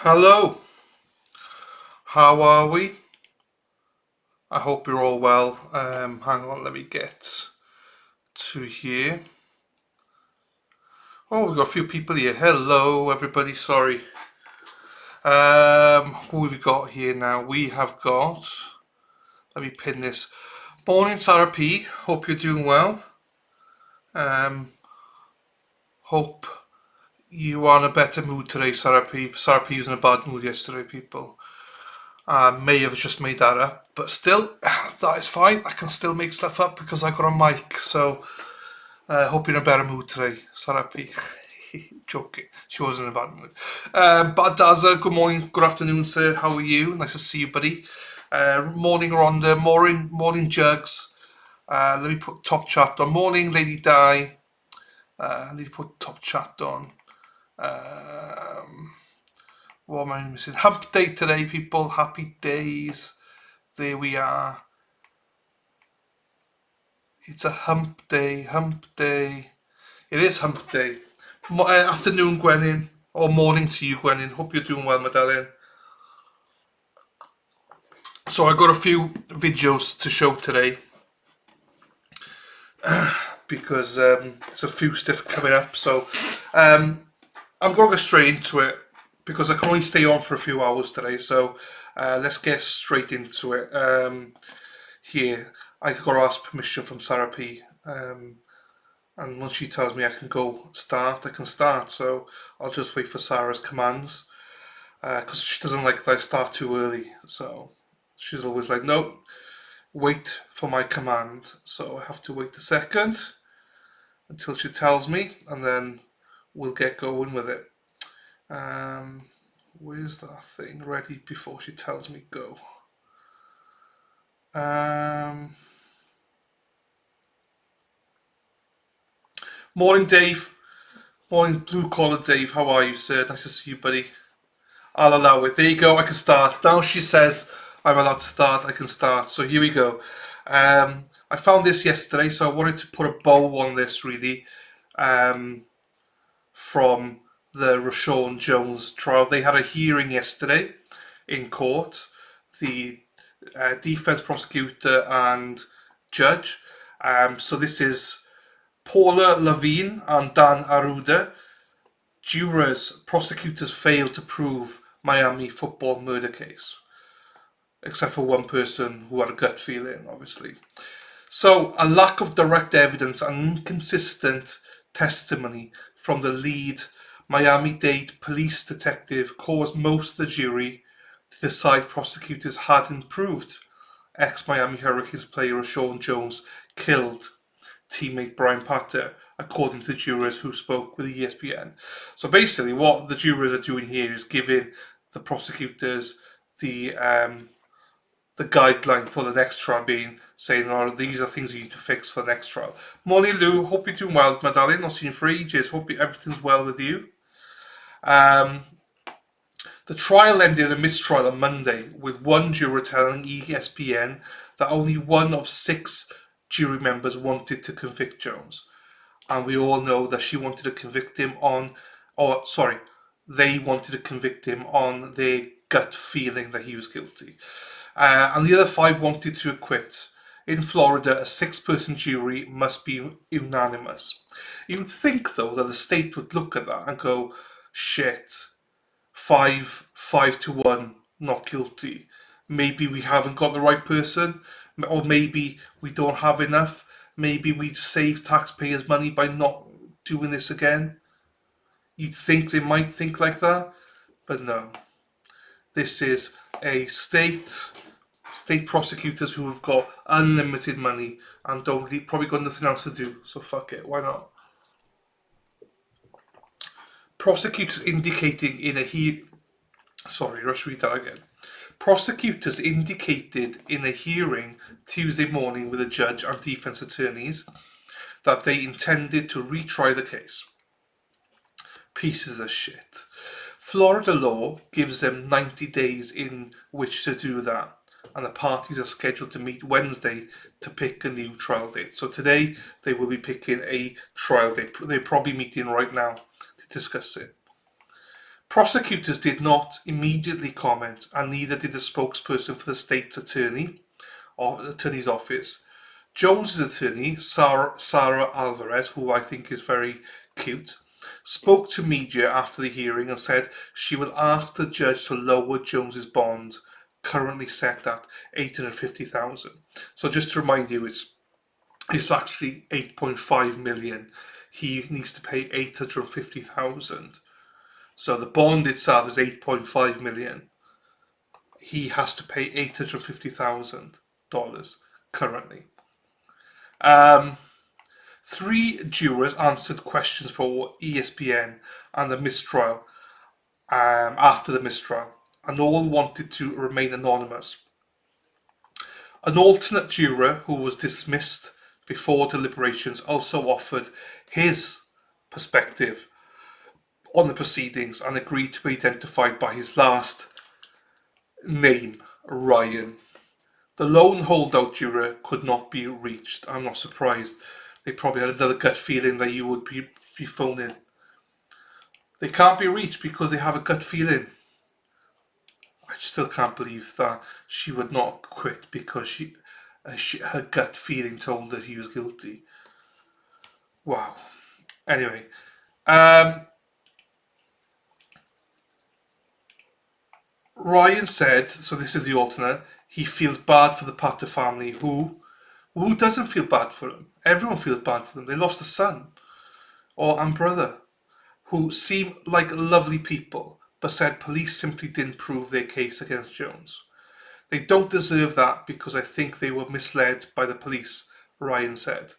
Hello, how are we? I hope you're all well. Hang on, let me get to here. Oh, we've got a few people here. Hello, everybody. Sorry. Who have we got here now? We have got. Let me pin this. Morning, Sarah P. Hope you're doing well. Um, hope you are in a better mood today, Sarah P. Sarah P was in a bad mood yesterday, people. I may have just made that up, but still, that is fine. I can still make stuff up because I got a mic. So, hope you're in a better mood today, Sarah P. Joking. She wasn't in a bad mood. But Daza, good morning, good afternoon, sir. How are you? Nice to see you, buddy. Morning, Rhonda. Morning, Jugs. Let me put top chat on. Morning, Lady Di. I need to put top chat on. What am I missing? Hump day today, people. Happy days. There we are. It's a hump day, hump day. It is hump day. Afternoon, Gwenyn, or morning to you, Gwenyn. Hope you're doing well, my darling. So I got a few videos to show today because there's a few stuff coming up. So I'm going to go straight into it because I can only stay on for a few hours today. So let's get straight into it. Here, I got to ask permission from Sarah P. And once she tells me I can go start, I can start. So I'll just wait for Sarah's commands because she doesn't like that I start too early. So she's always like, no, wait for my command. So I have to wait a second until she tells me, and then we'll get going with it. Where's that thing? Ready before she tells me go. Morning, Dave. Morning, blue collar Dave. How are you, sir? Nice to see you, buddy. I'll allow it. There you go. I can start. Now she says I'm allowed to start. I can start. So here we go. I found this yesterday, so I wanted to put a bow on this really from the Rashawn Jones trial. They had a hearing yesterday in court. The defense prosecutor and judge. So this is Paula Levine and Dan Aruda. Jurors, prosecutors failed to prove Miami football murder case, except for one person who had a gut feeling, obviously. So, a lack of direct evidence and inconsistent testimony from the lead Miami-Dade police detective caused most of the jury to decide prosecutors hadn't proved ex-Miami Hurricanes player Rashawn Jones killed teammate Brian Patter, according to jurors who spoke with ESPN. So basically, what the jurors are doing here is giving the prosecutors the guideline for the next trial, being saying, "Oh, these are things you need to fix for the next trial." Molly Lou, hope you're doing well, my darling. Not seen you for ages. Hope everything's well with you. The trial ended in a mistrial on Monday, with one juror telling ESPN that only one of six jury members wanted to convict Jones. And we all know that she wanted to convict him on, or sorry, they wanted to convict him on their gut feeling that he was guilty. And the other five wanted to acquit. In Florida, a six-person jury must be unanimous. You would think, though, that the state would look at that and go, shit, 5-1, not guilty. Maybe we haven't got the right person, or maybe we don't have enough. Maybe we save taxpayers' money by not doing this again. You'd think they might think like that, but no. This is a state prosecutors who have got unlimited money and don't probably got nothing else to do. So fuck it, why not? Prosecutors indicating in a let's read that again. Prosecutors indicated in a hearing Tuesday morning with a judge and defense attorneys that they intended to retry the case. Pieces of shit. Florida law gives them 90 days in which to do that, and the parties are scheduled to meet Wednesday to pick a new trial date. So today they will be picking a trial date. They're probably meeting right now to discuss it. Prosecutors did not immediately comment, and neither did the spokesperson for the state's attorney's office. Jones's attorney, Sarah Alvarez, who I think is very cute, spoke to media after the hearing and said she will ask the judge to lower Jones's bond, currently set at $850,000. So just to remind you, it's actually 8.5 million. He needs to pay 850,000. So the bond itself is 8.5 million. He has to pay $850,000 currently. 3 jurors answered questions for ESPN and the mistrial after the mistrial, and all wanted to remain anonymous. An alternate juror who was dismissed before deliberations also offered his perspective on the proceedings and agreed to be identified by his last name, Ryan. The lone holdout juror could not be reached. I'm not surprised. They probably had another gut feeling that you would be phoning. They can't be reached because they have a gut feeling. I still can't believe that she would not quit because her gut feeling told her he was guilty. Wow. Anyway, Ryan said, so this is the alternate, he feels bad for the Pater family. Who doesn't feel bad for them? Everyone feels bad for them. They lost a son and brother who seem like lovely people, but said police simply didn't prove their case against Jones. They don't deserve that because I think they were misled by the police, Ryan said.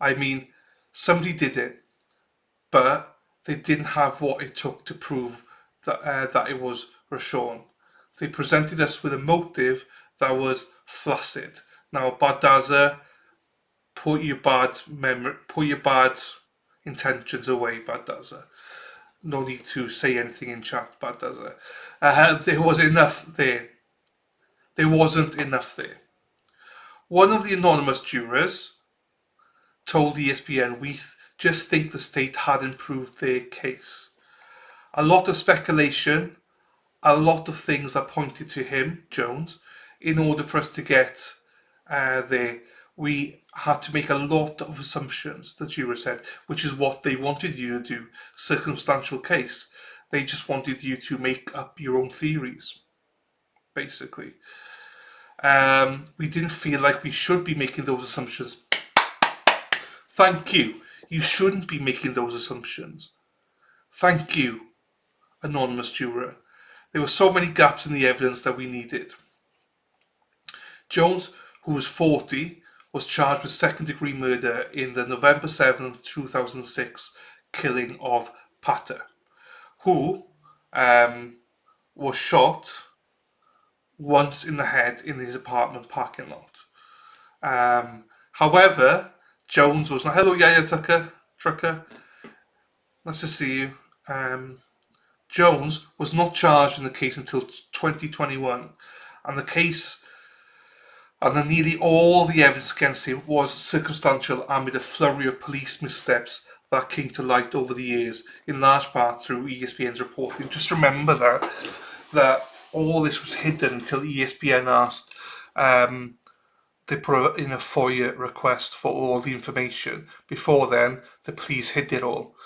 I mean, somebody did it, but they didn't have what it took to prove that it was Rashawn. They presented us with a motive that was flaccid. Now, Baldassar, put your bad intentions away, Baldassar. No need to say anything in chat, Baldassar. There was enough there. There wasn't enough there. One of the anonymous jurors told ESPN, we just think the state hadn't proved their case. A lot of speculation, a lot of things that pointed to him, Jones. In order for us to get there, we had to make a lot of assumptions, the juror said, which is what they wanted you to do, circumstantial case. They just wanted you to make up your own theories, basically. We didn't feel like we should be making those assumptions. Thank you. You shouldn't be making those assumptions. Thank you, anonymous juror. There were so many gaps in the evidence that we needed. Jones, who was 40, was charged with second-degree murder in the November 7, 2006 killing of Pater, who was shot once in the head in his apartment parking lot. However, Jones was not... Hello, Yaya Trucker. Nice to see you. Jones was not charged in the case until 2021, and nearly all the evidence against him was circumstantial amid a flurry of police missteps that came to light over the years, in large part through ESPN's reporting. Just remember that all this was hidden until ESPN asked. They put in a FOIA request for all the information. Before then, the police hid it all.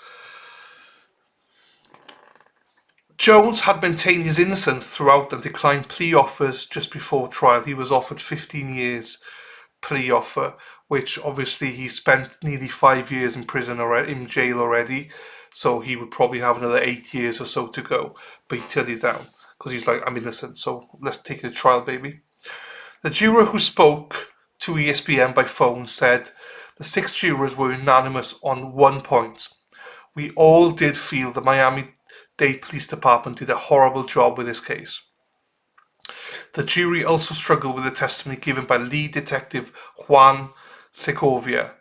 Jones had maintained his innocence throughout and declined plea offers just before trial. He was offered 15 years plea offer, which obviously he spent nearly 5 years in prison already, in jail already, so he would probably have another 8 years or so to go. But he turned it down because he's like, I'm innocent, so let's take it to trial, baby. The juror who spoke to ESPN by phone said the 6 jurors were unanimous on one point. We all did feel the Miami-Dade Police Department did a horrible job with this case. The jury also struggled with the testimony given by lead detective Juan Segovia,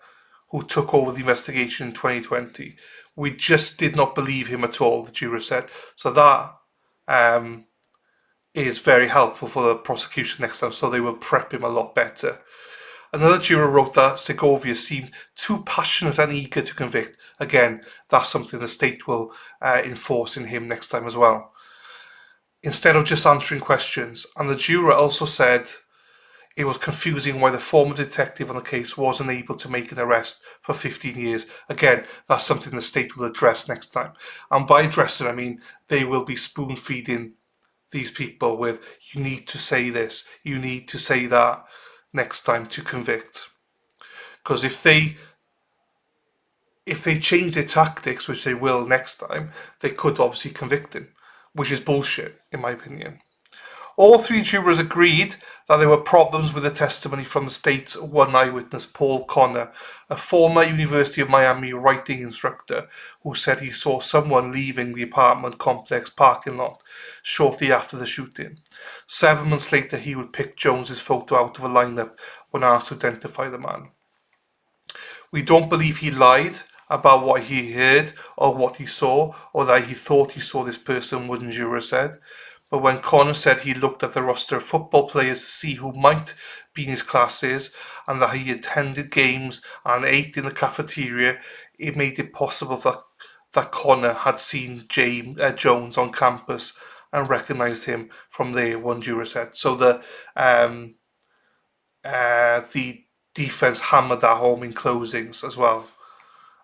who took over the investigation in 2020. We just did not believe him at all, the juror said. So that is very helpful for the prosecution next time, so they will prep him a lot better. Another juror wrote that Segovia seemed too passionate and eager to convict. Again, that's something the state will enforce in him next time as well, instead of just answering questions. And the juror also said it was confusing why the former detective on the case wasn't able to make an arrest for 15 years. Again, that's something the state will address next time. And by addressing, I mean they will be spoon feeding these people with, you need to say this, you need to say that next time to convict. Because if they change their tactics, which they will next time, they could obviously convict him, which is bullshit, in my opinion. All three jurors agreed that there were problems with the testimony from the state's one eyewitness, Paul Connor, a former University of Miami writing instructor who said he saw someone leaving the apartment complex parking lot shortly after the shooting. 7 months later, he would pick Jones's photo out of a lineup when asked to identify the man. We don't believe he lied about what he heard or what he saw, or that he thought he saw this person, one juror said. But when Connor said he looked at the roster of football players to see who might be in his classes, and that he attended games and ate in the cafeteria, it made it possible that Connor had seen Jones on campus and recognised him from there, one juror said. So the defence hammered that home in closings as well,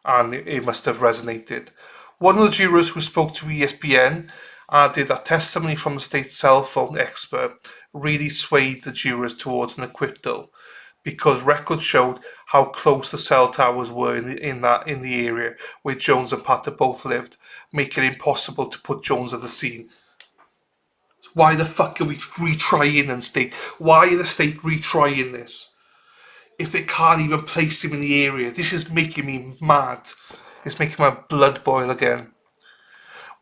and it must have resonated. One of the jurors who spoke to ESPN added that testimony from the state cell phone expert really swayed the jurors towards an acquittal, because records showed how close the cell towers were in the area where Jones and Patter both lived, making it impossible to put Jones at the scene. Why the fuck are we retrying and state? Why are the state retrying this if they can't even place him in the area? This is making me mad. It's making my blood boil again.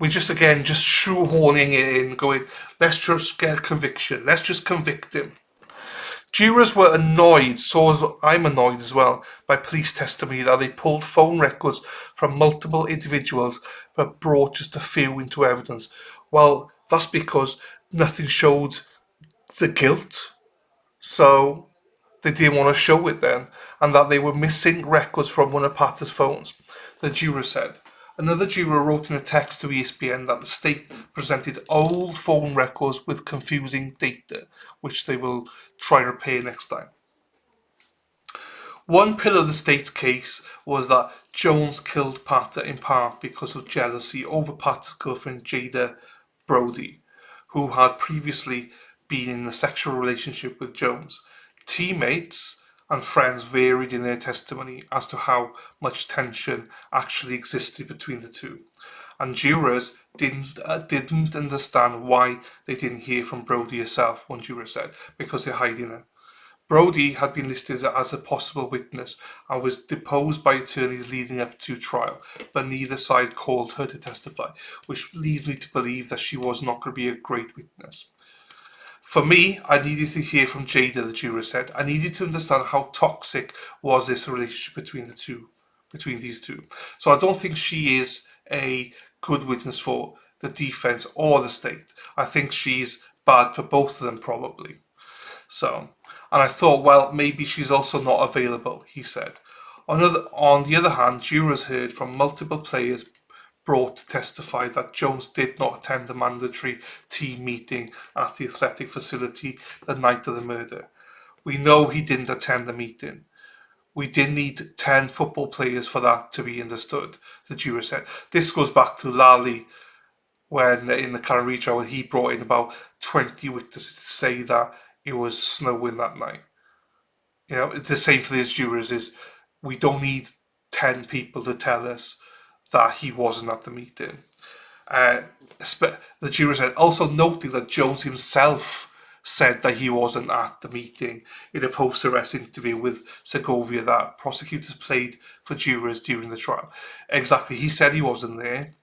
We're just shoehorning it in, going, let's just get a conviction. Let's just convict him. Jurors were annoyed, so I'm annoyed as well, by police testimony that they pulled phone records from multiple individuals but brought just a few into evidence. Well, that's because nothing showed the guilt, so they didn't want to show it then, and that they were missing records from one of Patter's phones, the juror said. Another juror wrote in a text to ESPN that the state presented old phone records with confusing data, which they will try to repair next time. One pillar of the state's case was that Jones killed Patter in part because of jealousy over Patter's girlfriend Jada Brody, who had previously been in a sexual relationship with Jones. Teammates and friends varied in their testimony as to how much tension actually existed between the two, and jurors didn't understand why they didn't hear from Brody herself, one juror said, because they're hiding her. Brody had been listed as a possible witness and was deposed by attorneys leading up to trial, but neither side called her to testify, which leads me to believe that she was not going to be a great witness. For me, I needed to hear from Jada, the juror said. I needed to understand how toxic was this relationship between these two. So I don't think she is a good witness for the defense or the state. I think she's bad for both of them, probably. So, and I thought, well, maybe she's also not available, he said. On the other hand, jurors heard from multiple players brought to testify that Jones did not attend the mandatory team meeting at the athletic facility the night of the murder. We know he didn't attend the meeting. We didn't need 10 football players for that to be understood, the juror said. This goes back to Lally, when in the Karen Reed trial, he brought in about 20 witnesses to say that it was snowing that night. You know, it's the same for these jurors, is we don't need 10 people to tell us that he wasn't at the meeting. The juror said, also noting that Jones himself said that he wasn't at the meeting in a post-arrest interview with Segovia that prosecutors played for jurors during the trial. Exactly, he said he wasn't there.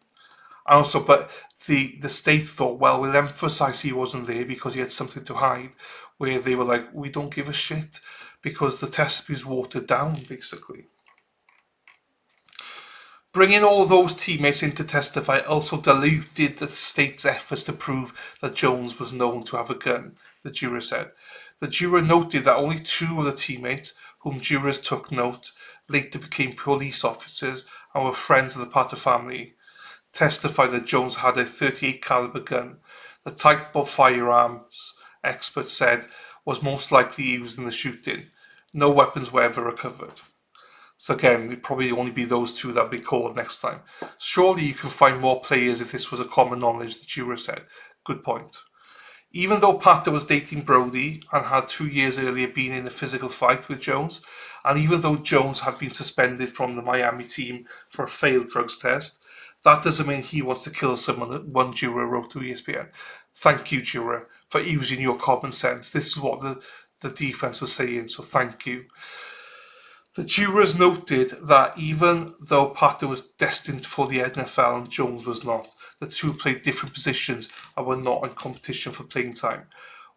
And also, but the state thought, well, we'll emphasise he wasn't there because he had something to hide, where they were like, we don't give a shit because the testimony's watered down, basically. Bringing all those teammates in to testify also diluted the state's efforts to prove that Jones was known to have a gun, the juror said. The juror noted that only 2 of the teammates, whom jurors took note, later became police officers and were friends of the Pater family, testified that Jones had a .38 caliber gun, the type of firearms experts said was most likely used in the shooting. No weapons were ever recovered. So again, it'd probably only be those two that'll be called next time. Surely you can find more players if this was a common knowledge, the juror said. Good point. Even though Pater was dating Brody and had 2 years earlier been in a physical fight with Jones, and even though Jones had been suspended from the Miami team for a failed drugs test, that doesn't mean he wants to kill someone, one juror wrote to ESPN. Thank you, juror, for using your common sense. This is what the defense was saying, so thank you. The jurors noted that even though Pater was destined for the NFL and Jones was not, the two played different positions and were not in competition for playing time.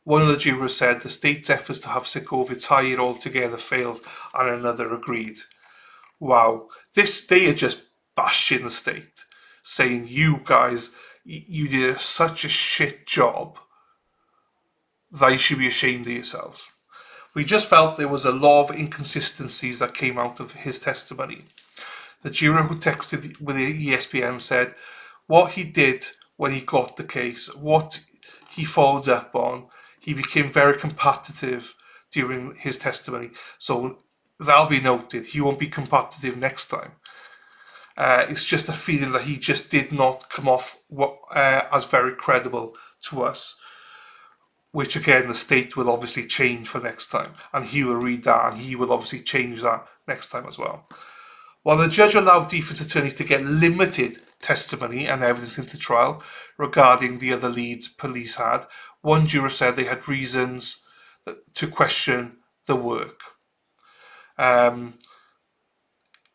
One of the jurors said the state's efforts to have Sikoa retired altogether failed, and another agreed. Wow, they are just bashing the state, saying you guys, you did such a shit job that you should be ashamed of yourselves. We just felt there was a lot of inconsistencies that came out of his testimony. The juror who texted with ESPN said what he did when he got the case, what he followed up on, he became very combative during his testimony. So that'll be noted. He won't be combative next time. It's just a feeling that he just did not come off as very credible to us, which again the state will obviously change for next time, and he will read that and he will obviously change that next time as well. While the judge allowed defense attorneys to get limited testimony and evidence into trial regarding the other leads police had, one juror said they had reasons to question the work.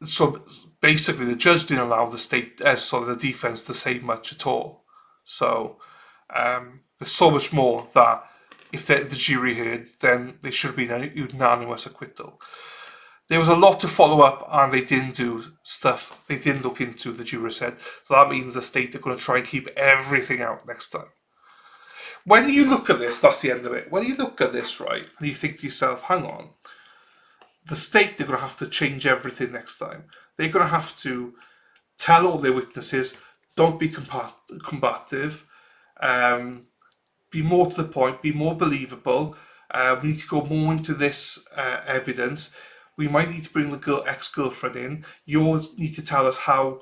So basically the judge didn't allow the defense to say much at all. So there's so much more that if the jury heard, then there should have been a unanimous acquittal. There was a lot to follow up, and they didn't do stuff they didn't look into, the juror said. So that means the state are going to try and keep everything out next time. When you look at this, that's the end of it. When you look at this, right, and you think to yourself, hang on, the state are going to have to change everything next time. They're going to have to tell all their witnesses, don't be combative, be more to the point, be more believable. We need to go more into this evidence. We might need to bring the ex-girlfriend in. You need to tell us how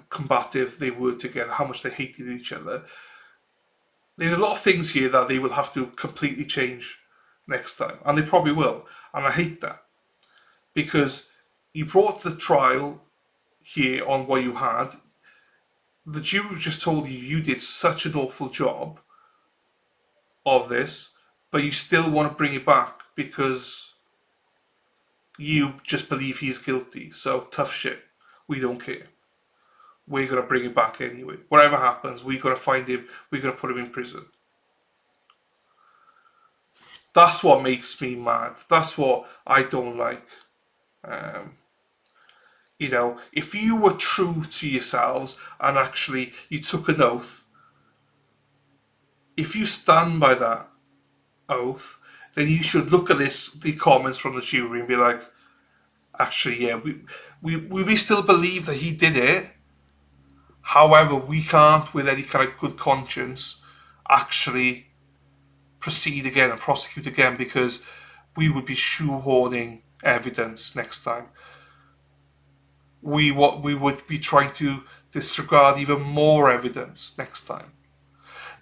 combative they were together, how much they hated each other. There's a lot of things here that they will have to completely change next time, and they probably will. And I hate that, because you brought the trial here on what you had. The jury just told you you did such an awful job of this, but you still want to bring it back because you just believe he's guilty. So tough shit. We don't care. We're going to bring him back anyway. Whatever happens, we're going to find him. We're going to put him in prison. That's what makes me mad. That's what I don't like. If you were true to yourselves and actually you took an oath, if you stand by that oath, then you should look at the comments from the jury and be like, actually, yeah, we still believe that he did it. However, we can't, with any kind of good conscience, actually proceed again and prosecute again, because we would be shoehorning evidence next time. We would be trying to disregard even more evidence next time.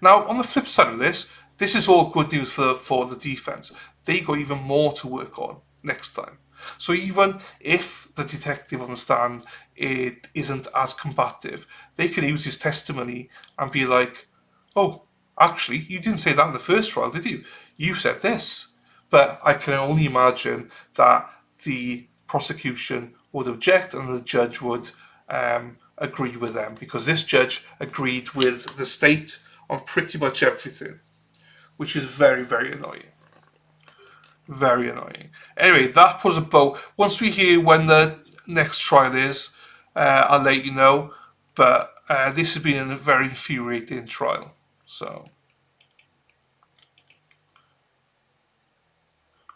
Now, on the flip side of this is all good news for the defense. They got even more to work on next time. So even if the detective on the stand isn't as combative, they can use his testimony and be like, oh, actually, you didn't say that in the first trial, did you? You said this. But I can only imagine that the prosecution would object and the judge would agree with them, because this judge agreed with the state on pretty much everything, which is very, very annoying. Very annoying. Anyway, that was a bow. Once we hear when the next trial is, I'll let you know. But this has been a very infuriating trial. So,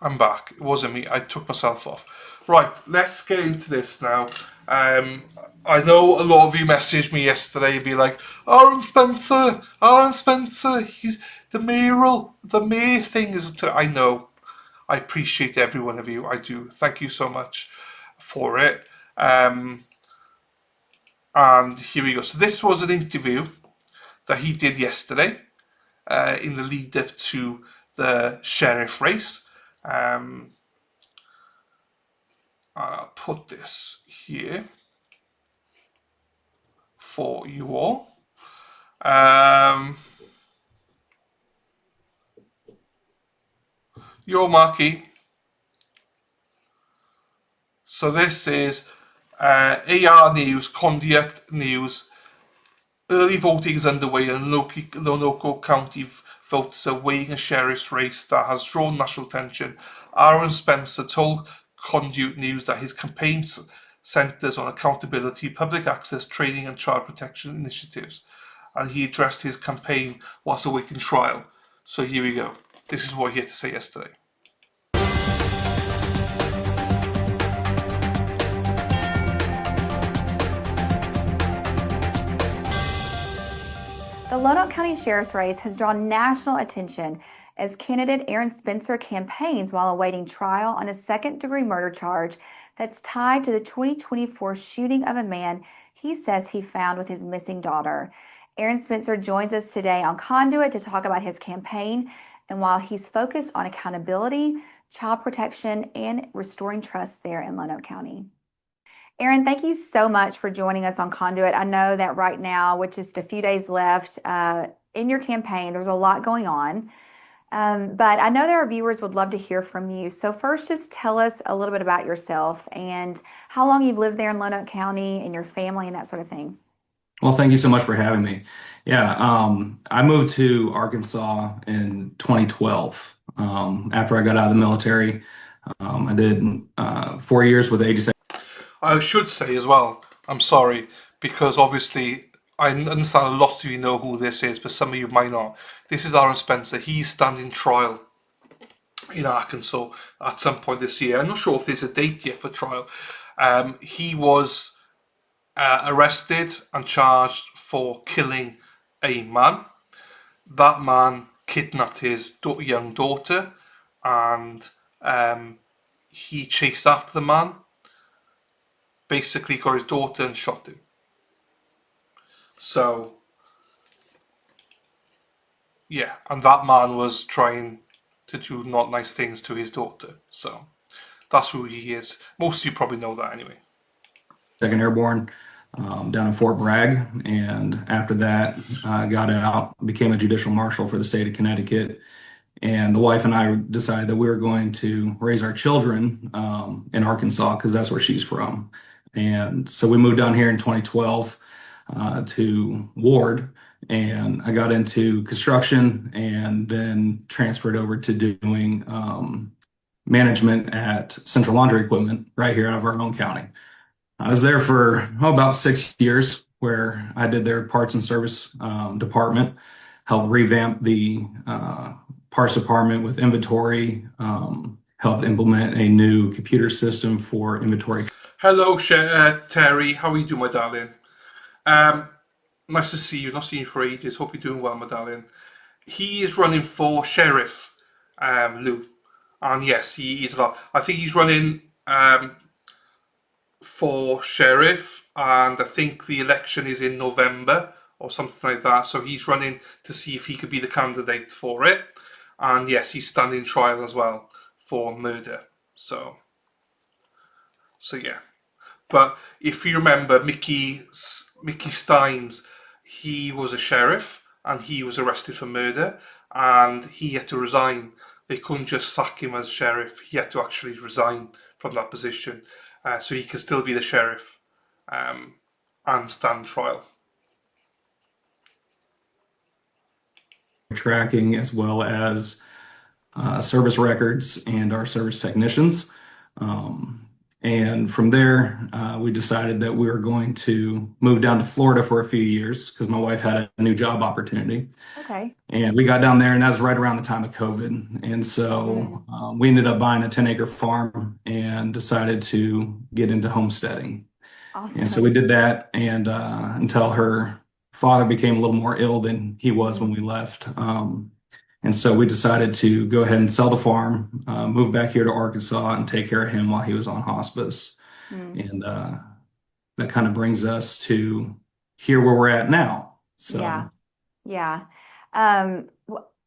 I'm back. It wasn't me. I took myself off. Right, let's get into this now. I know a lot of you messaged me yesterday and be like, Aaron Spencer, he's the mayoral, the mayor thing is. I know. I appreciate every one of you. I do. Thank you so much for it. And here we go. So this was an interview that he did yesterday in the lead up to the sheriff race. I'll put this here for you all. Your marquee. So this is AR News, Conduct News. Early voting is underway and local county voters are weighing a sheriff's race that has drawn national attention. Aaron Spencer told Conduit News that his campaign centres on accountability, public access, training and child protection initiatives. And he addressed his campaign whilst awaiting trial. So here we go. This is what he had to say yesterday. The Lonoke County Sheriff's race has drawn national attention as candidate Aaron Spencer campaigns while awaiting trial on a second-degree murder charge that's tied to the 2024 shooting of a man he says he found with his missing daughter. Aaron Spencer joins us today on Conduit to talk about his campaign and while he's focused on accountability, child protection, and restoring trust there in Lonoke County. Aaron, thank you so much for joining us on Conduit. I know that right now, with just a few days left in your campaign, there's a lot going on. But I know that our viewers would love to hear from you. So first, just tell us a little bit about yourself and how long you've lived there in Lonoke County and your family and that sort of thing. Well, thank you so much for having me. Yeah, I moved to Arkansas in 2012 after I got out of the military. I did 4 years with 87. I should say as well, I'm sorry, because obviously I understand a lot of you know who this is, but some of you might not. This is Aaron Spencer. He's standing trial in Arkansas at some point this year. I'm not sure if there's a date yet for trial. He was arrested and charged for killing a man. That man kidnapped his young daughter and he chased after the man, basically got his daughter and shot him. So, yeah, and that man was trying to do not nice things to his daughter. So, that's who he is. Most of you probably know that anyway. 2nd Airborne down in Fort Bragg, and after that, got out, became a judicial marshal for the state of Connecticut. And the wife and I decided that we were going to raise our children in Arkansas because that's where she's from. And so we moved down here in 2012 to Ward, and I got into construction and then transferred over to doing management at Central Laundry Equipment right here out of our own county. I was there for about 6 years where I did their parts and service department, helped revamp the parts department with inventory, helped implement a new computer system for inventory. Hello, Terry. How are you doing, my darling? Nice to see you. Not seen you for ages. Hope you're doing well, my darling. He is running for sheriff, Lou. And yes, he is. I think he's running for sheriff, and I think the election is in November or something like that. So he's running to see if he could be the candidate for it. And yes, he's standing trial as well for murder. So yeah. But if you remember Mickey Steins, he was a sheriff and he was arrested for murder and he had to resign. They couldn't just sack him as sheriff. He had to actually resign from that position so he could still be the sheriff and stand trial. Tracking as well as service records and our service technicians. And from there, we decided that we were going to move down to Florida for a few years because my wife had a new job opportunity. Okay. And we got down there, and that was right around the time of COVID. And Mm, so we ended up buying a 10-acre farm and decided to get into homesteading. And so we awesome. did that, and until her father became a little more ill than he was when Mm, we left. And so we decided to go ahead and sell the farm, move back here to Arkansas, and take care of him while he was on hospice. mm. And that kind of brings us to here where we're at now. Yeah. So, Yeah.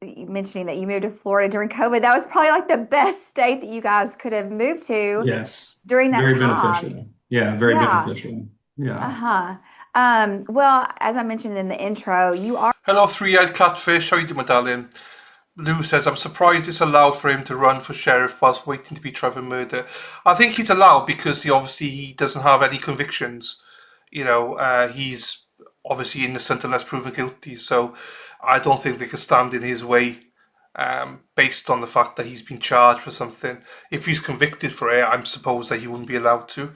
You mentioning that you moved to Florida during COVID, that was probably like the best state that you guys could have moved to yes, during that very time. beneficial. Yeah, very Yeah. beneficial. Yeah. Uh-huh. Well, as I mentioned in the intro, you are Hello, three-eyed catfish. How you doing, my darling? Lou says, I'm surprised it's allowed for him to run for sheriff whilst waiting to be tried for murder. I think he's allowed because he doesn't have any convictions. He's obviously innocent unless proven guilty. So I don't think they can stand in his way based on the fact that he's been charged for something. If he's convicted for it, I'm supposed that he wouldn't be allowed to.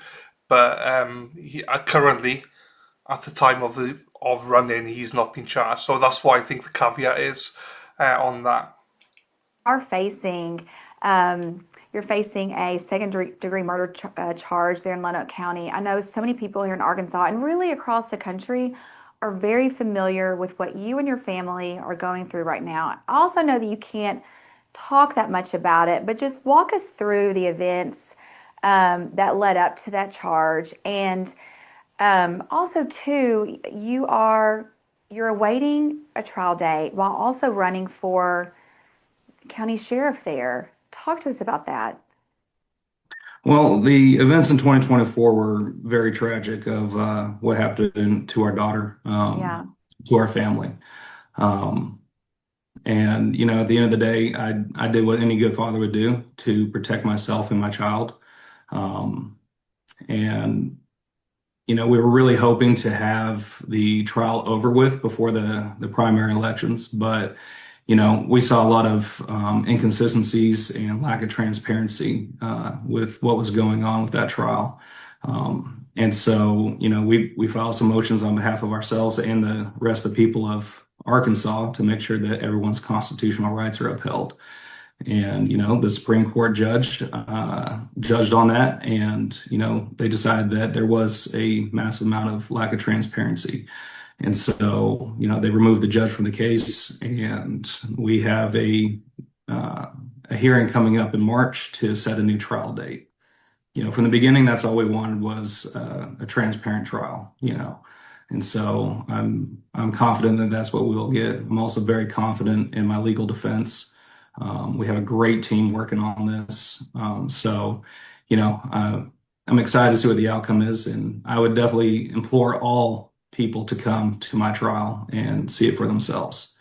But currently, at the time of running, he's not been charged. So that's why I think the caveat is on that. are facing you're facing a second degree murder charge there in Lonoke County. I know so many people here in Arkansas and really across the country are very familiar with what you and your family are going through right now. I also know that you can't talk that much about it, but just walk us through the events that led up to that charge. And also, too, you're awaiting a trial date while also running for county sheriff there. Talk to us about that. Well, the events in 2024 were very tragic of what happened to our daughter, Yeah. to our family. Um, and, at the end of the day, I did what any good father would do to protect myself and my child. Um, and, we were really hoping to have the trial over with before the primary elections, but we saw a lot of inconsistencies and lack of transparency with what was going on with that trial. And so, we filed some motions on behalf of ourselves and the rest of the people of Arkansas to make sure that everyone's constitutional rights are upheld. And, the Supreme Court judged on that, and, they decided that there was a massive amount of lack of transparency. And so, they removed the judge from the case, and we have uh, a hearing coming up in March to set a new trial date. From the beginning, that's all we wanted was a transparent trial. And so I'm confident that that's what we'll get. I'm also very confident in my legal defense. We have a great team working on this. So, I'm excited to see what the outcome is, and I would definitely implore all people to come to my trial and see it for themselves.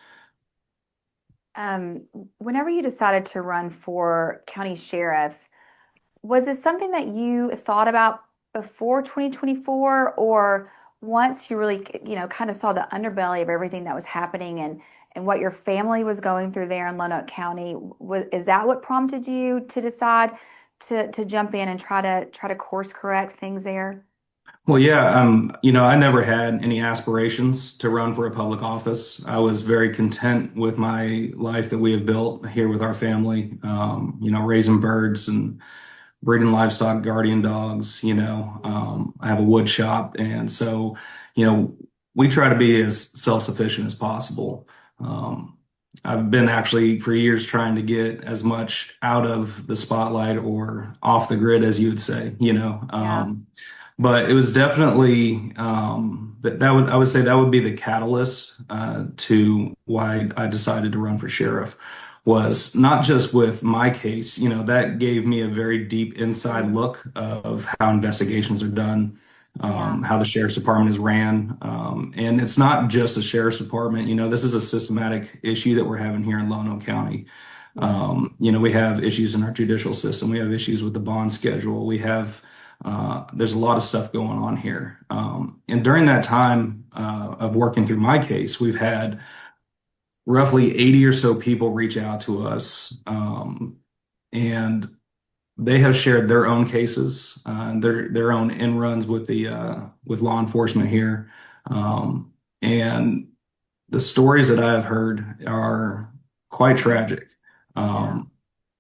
Um, Whenever you decided to run for county sheriff, was it something that you thought about before 2024, or once you really, kind of saw the underbelly of everything that was happening and what your family was going through there in Lonoke County? Is that what prompted you to decide to jump in and try to course correct things there? Well, yeah, I never had any aspirations to run for a public office. I was very content with my life that we have built here with our family, raising birds and breeding livestock, guardian dogs, I have a wood shop. And so, we try to be as self-sufficient as possible. Um, I've been actually for years trying to get as much out of the spotlight or off the grid, as you would say. Yeah. But it was definitely I would say that would be the catalyst to why I decided to run for sheriff was not just with my case, that gave me a very deep inside Mm, look of how investigations are done, yeah. how the sheriff's department is ran. And it's not just the sheriff's department, this is a systematic issue that we're having here in Lonoke County. Mm, We have issues in our judicial system. We have issues with the bond schedule. There's a lot of stuff going on here. And during that time of working through my case, we've had roughly 80 or so people reach out to us. And they have shared their own cases, their own in runs with the with law enforcement here, and the stories that I have heard are quite tragic. Yeah. Um,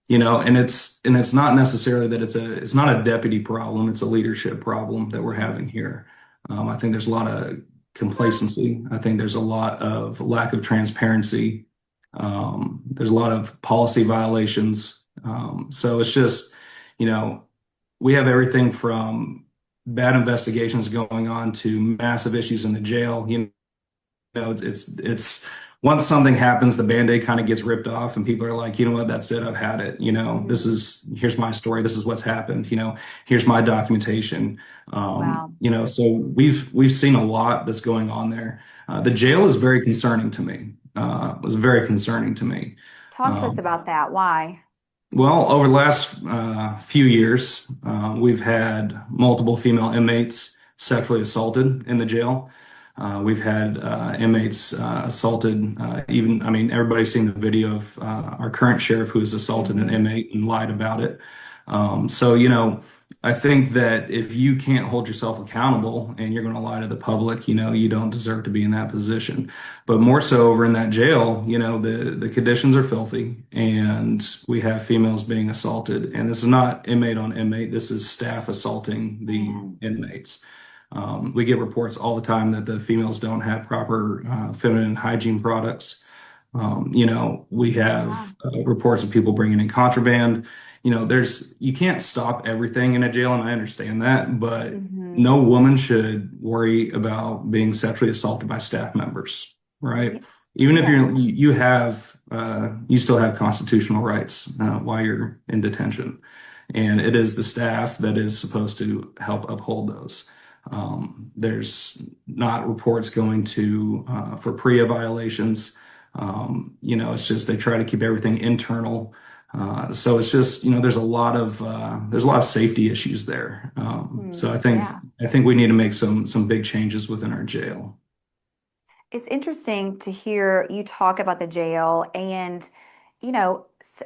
you know, and it's not necessarily that it's not a deputy problem, it's a leadership problem that we're having here. I think there's a lot of complacency. I think there's a lot of lack of transparency. There's a lot of policy violations. So it's just, you know, we have everything from bad investigations going on to massive issues in the jail. It's once something happens, the Band-Aid kind of gets ripped off and people are like, you know what, that's it, I've had it. Mhm. Here's my story, this is what's happened, here's my documentation. Wow. So we've seen a lot that's going on there. The jail is very concerning to me. Was very concerning to me. Talk to us Um, about that. Why? well, over the last few years, we've had multiple female inmates sexually assaulted in the jail. We've had inmates assaulted. I mean, everybody's seen the video of our current sheriff who has assaulted an Hmm. inmate and lied about it. So, I think that if you can't hold yourself accountable and you're going to lie to the public, you don't deserve to be in that position. But more so over in that jail, the conditions are filthy and we have females being assaulted. And this is not inmate on inmate, this is staff assaulting the Man. inmates. We get reports all the time that the females don't have proper feminine hygiene products. We Yeah. have reports of people bringing in contraband. You can't stop everything in a jail, and I understand that, but Hmm. no woman should worry about being sexually assaulted by staff members, right? Even if Yeah. you still have constitutional rights while you're in detention, and it is the staff that is supposed to help uphold those. There's not reports going to for PREA violations. It's just they try to keep everything internal. So it's just, there's a lot of safety issues there. So Hmm. I think Yeah. I think we need to make some big changes within our jail. It's interesting to hear you talk about the jail. And,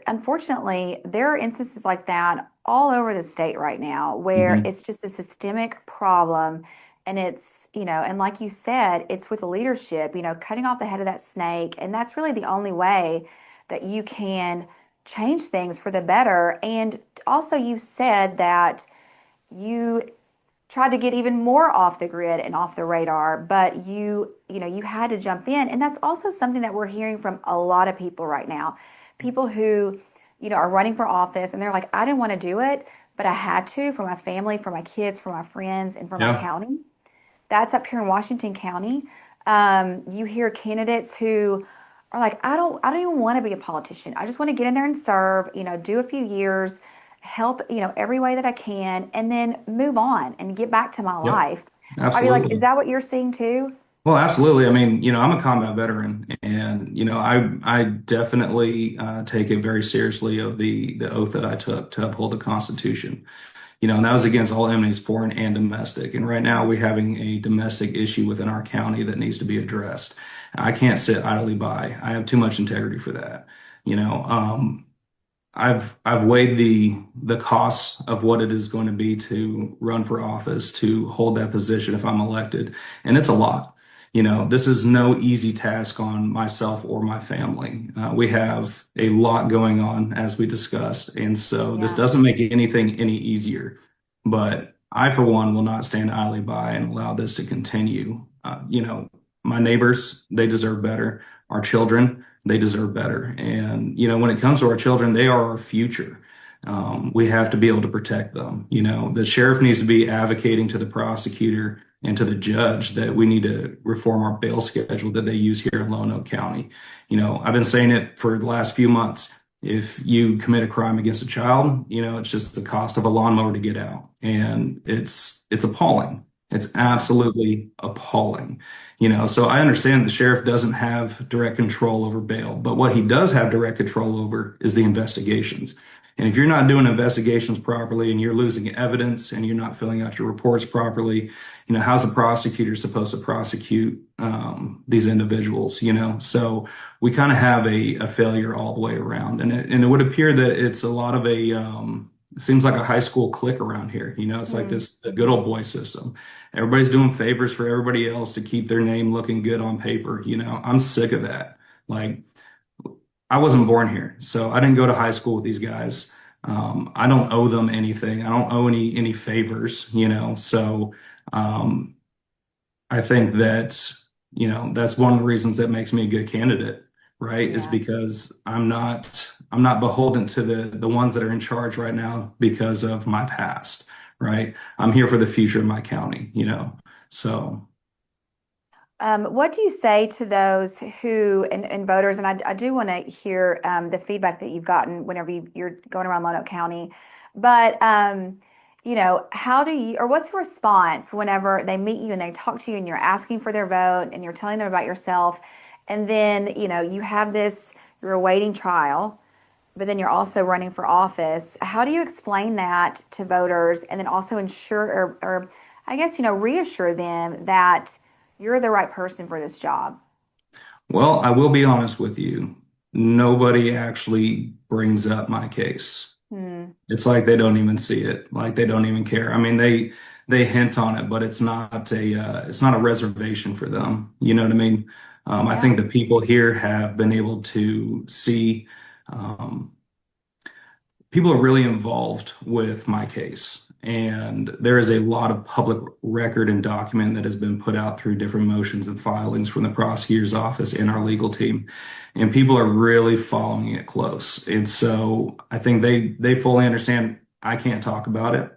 unfortunately, there are instances like that all over the state right now where Hmm. it's just a systemic problem. And and like you said, it's with the leadership, cutting off the head of that snake. And that's really the only way that you can change things for the better. And also, you said that you tried to get even more off the grid and off the radar, but you had to jump in. And that's also something that we're hearing from a lot of people right now. People who, are running for office and they're like, I didn't want to do it, but I had to for my family, for my kids, for my friends, and for my Yeah. county. That's up here in Washington County. You hear candidates who are like, I don't even want to be a politician. I just want to get in there and serve, do a few years, help, every way that I can, and then move on and get back to my Yep. life. Are you like, is Absolutely. that what you're seeing too? Well, absolutely. I mean, I'm a combat veteran, and I definitely take it very seriously of the oath that I took to uphold the Constitution. And that was against all enemies, foreign and domestic. And right now, we're having a domestic issue within our county that needs to be addressed. I can't sit idly by. I have too much integrity for that. You know, I've weighed the costs of what it is going to be to run for office, to hold that position if I'm elected, and it's a lot. This is no easy task on myself or my family. We have a lot going on, as we discussed, and so this Yeah. doesn't make anything any easier. But I, for one, will not stand idly by and allow this to continue. My neighbors, they deserve better. Our children, they deserve better. And, when it comes to our children, they are our future. We have to be able to protect them. The sheriff needs to be advocating to the prosecutor and to the judge that we need to reform our bail schedule that they use here in Lonoke County. I've been saying it for the last few months. If you commit a crime against a child, it's just the cost of a lawnmower to get out. And it's appalling. It's Yeah. absolutely appalling. So I understand the sheriff doesn't have direct control over bail, but what he does have direct control over is the investigations. And if you're not doing investigations properly and you're losing evidence and you're not filling out your reports properly, how's the prosecutor supposed to prosecute these individuals? So we kind of have a failure all the way around, and it would appear that it's a lot of seems like a high school clique around here. It's like Hmm. the good old boy system. Everybody's doing favors for everybody else to keep their name looking good on paper. I'm sick of that. Like, I wasn't born here, so I didn't go to high school with these guys. I don't owe them anything. I don't owe any favors, So um, I think that's one of the reasons that makes me a good candidate, right? Is Yeah. because I'm not beholden to the ones that are in charge right now because of my past, right? I'm here for the future of my county. So. What do you say to those who and voters? And I do want to hear the feedback that you've gotten whenever you're going around Lonoke County. But how do you or what's the response whenever they meet you and they talk to you and you're asking for their vote and you're telling them about yourself, and then you have this you're awaiting trial, but then you're also running for office. How do you explain that to voters and then also ensure or I guess, reassure them that you're the right person for this job? Well, I will be honest with you. Nobody actually brings up my case. Hmm. It's like they don't even see it. Like they don't even care. I mean, they hint on it, but it's not a reservation for them. You know what I mean? I Yeah. think the people here have been able to see. Um, People are really involved with my case. And there is a lot of public record and document that has been put out through different motions and filings from the prosecutor's office and our legal team. And people are really following it close. And so I think they fully understand I can't talk about it.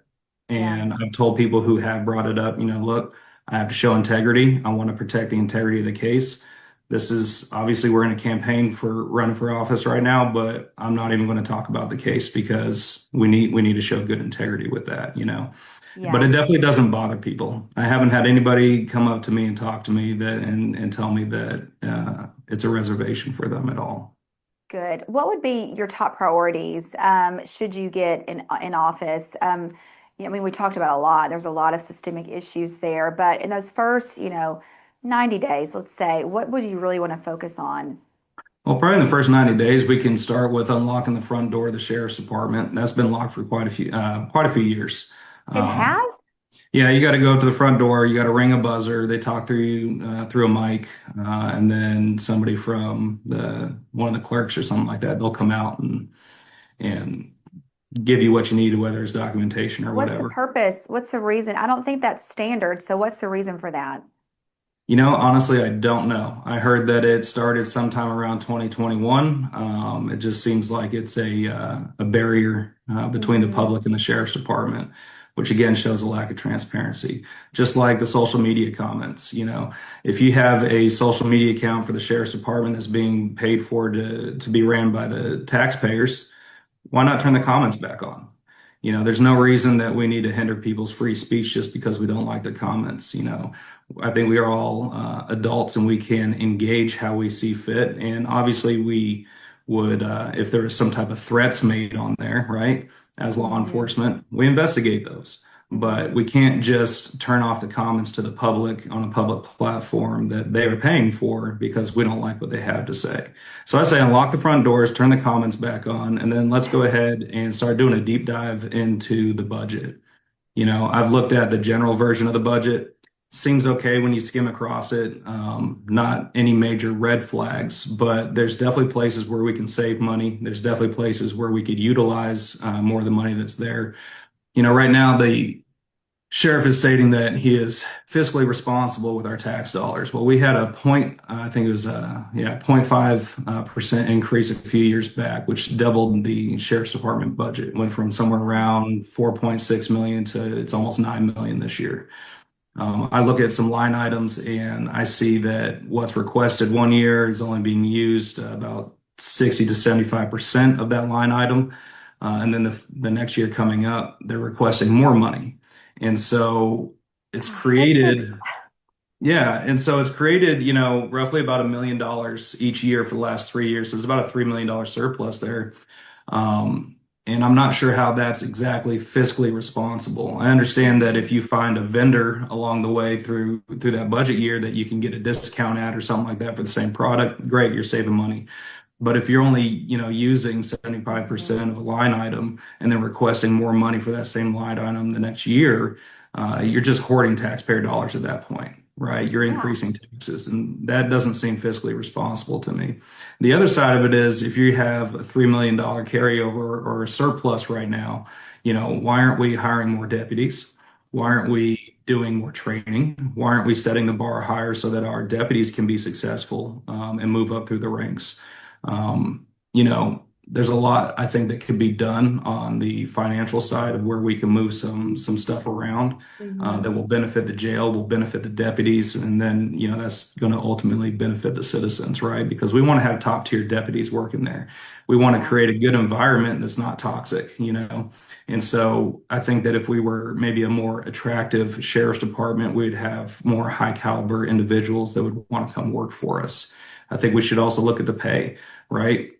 Yeah. And I've told people who have brought it up, look, I have to show integrity. I want to protect the integrity of the case. This is obviously we're in a campaign for running for office right now, but I'm not even going to talk about the case because we need to show good integrity with that. But it Yeah. definitely doesn't bother people. I haven't had anybody come up to me and talk to me that and tell me that it's a reservation for them at all. Good. What would be your top priorities should you get in office? I mean, we talked about a lot. There's a lot of systemic issues there, but in those first, 90 days, let's say, what would you really want to focus on? Well, probably in the first 90 days, we can start with unlocking the front door of the sheriff's department. That's been locked for quite a few years. It Um, has? Yeah, you got to go up to the front door. You got to ring a buzzer. They talk through you through a mic, and then somebody from the one of the clerks or something like that, they'll come out and give you what you need, whether it's documentation or What's the whatever. purpose? What's the reason? I don't think that's standard. So what's the reason for that? Honestly, I don't know. I heard that it started sometime around 2021. It just seems like it's a barrier between the Hmm. public and the sheriff's department, which again shows a lack of transparency. Just like the social media comments, if you have a social media account for the sheriff's department that's being paid for to be ran by the taxpayers, why not turn the comments back on? There's no reason that we need to hinder people's free speech just because we don't like the comments. I think we are all adults and we can engage how we see fit. And obviously, we would, if there was some type of threats made on there, right, as law Hmm. enforcement, we investigate those. But Hmm. we can't just turn off the comments to the public on a public platform that they are paying for because we don't like what they have to say. So I say unlock the front doors, turn the comments back on, and then let's go ahead and start doing a deep dive into the budget. I've looked at the general version of the budget. Seems okay when you skim across it. Not any major red flags, but there's definitely places where we can save money. There's definitely places where we could utilize more of the money that's there. Right now the sheriff is stating that he is fiscally responsible with our tax dollars. Well, we had a point, I think it was yeah, 0.5% increase a few years back, which doubled the sheriff's department budget. Went from somewhere around 4.6 million to it's almost 9 million this year. I look at some line items and I see that what's requested one year is only being used about 60 to 75% of that line item. And then the next year coming up, they're requesting more money. And so it's That's just, created, yeah. And so it's created, roughly about $1 million each year for the last 3 years. So there's about a $3 million surplus there. And I'm not sure how that's exactly fiscally responsible. I understand that if you find a vendor along the way through that budget year that you can get a discount at or something like that for the same product, great, you're saving money. But if you're only, using 75% of a line item and then requesting more money for that same line item the next year, you're just hoarding taxpayer dollars at that point, right? You're Yeah. increasing taxes, and that doesn't seem fiscally responsible to me. The other side of it is if you have a $3 million carryover or a surplus right now, why aren't we hiring more deputies? Why aren't we doing more training? Why aren't we setting the bar higher so that our deputies can be successful and move up through the ranks? Um, there's a lot I think that could be done on the financial side of where we can move some stuff around Hmm. that will benefit the jail, will benefit the deputies, and then that's going to ultimately benefit the citizens, right? Because we want to have top tier deputies working there. We want to Yeah. create a good environment that's not toxic, And so I think that if we were maybe a more attractive sheriff's department, we'd have more high caliber individuals that would want to come work for us. I think we should also look at the pay, right?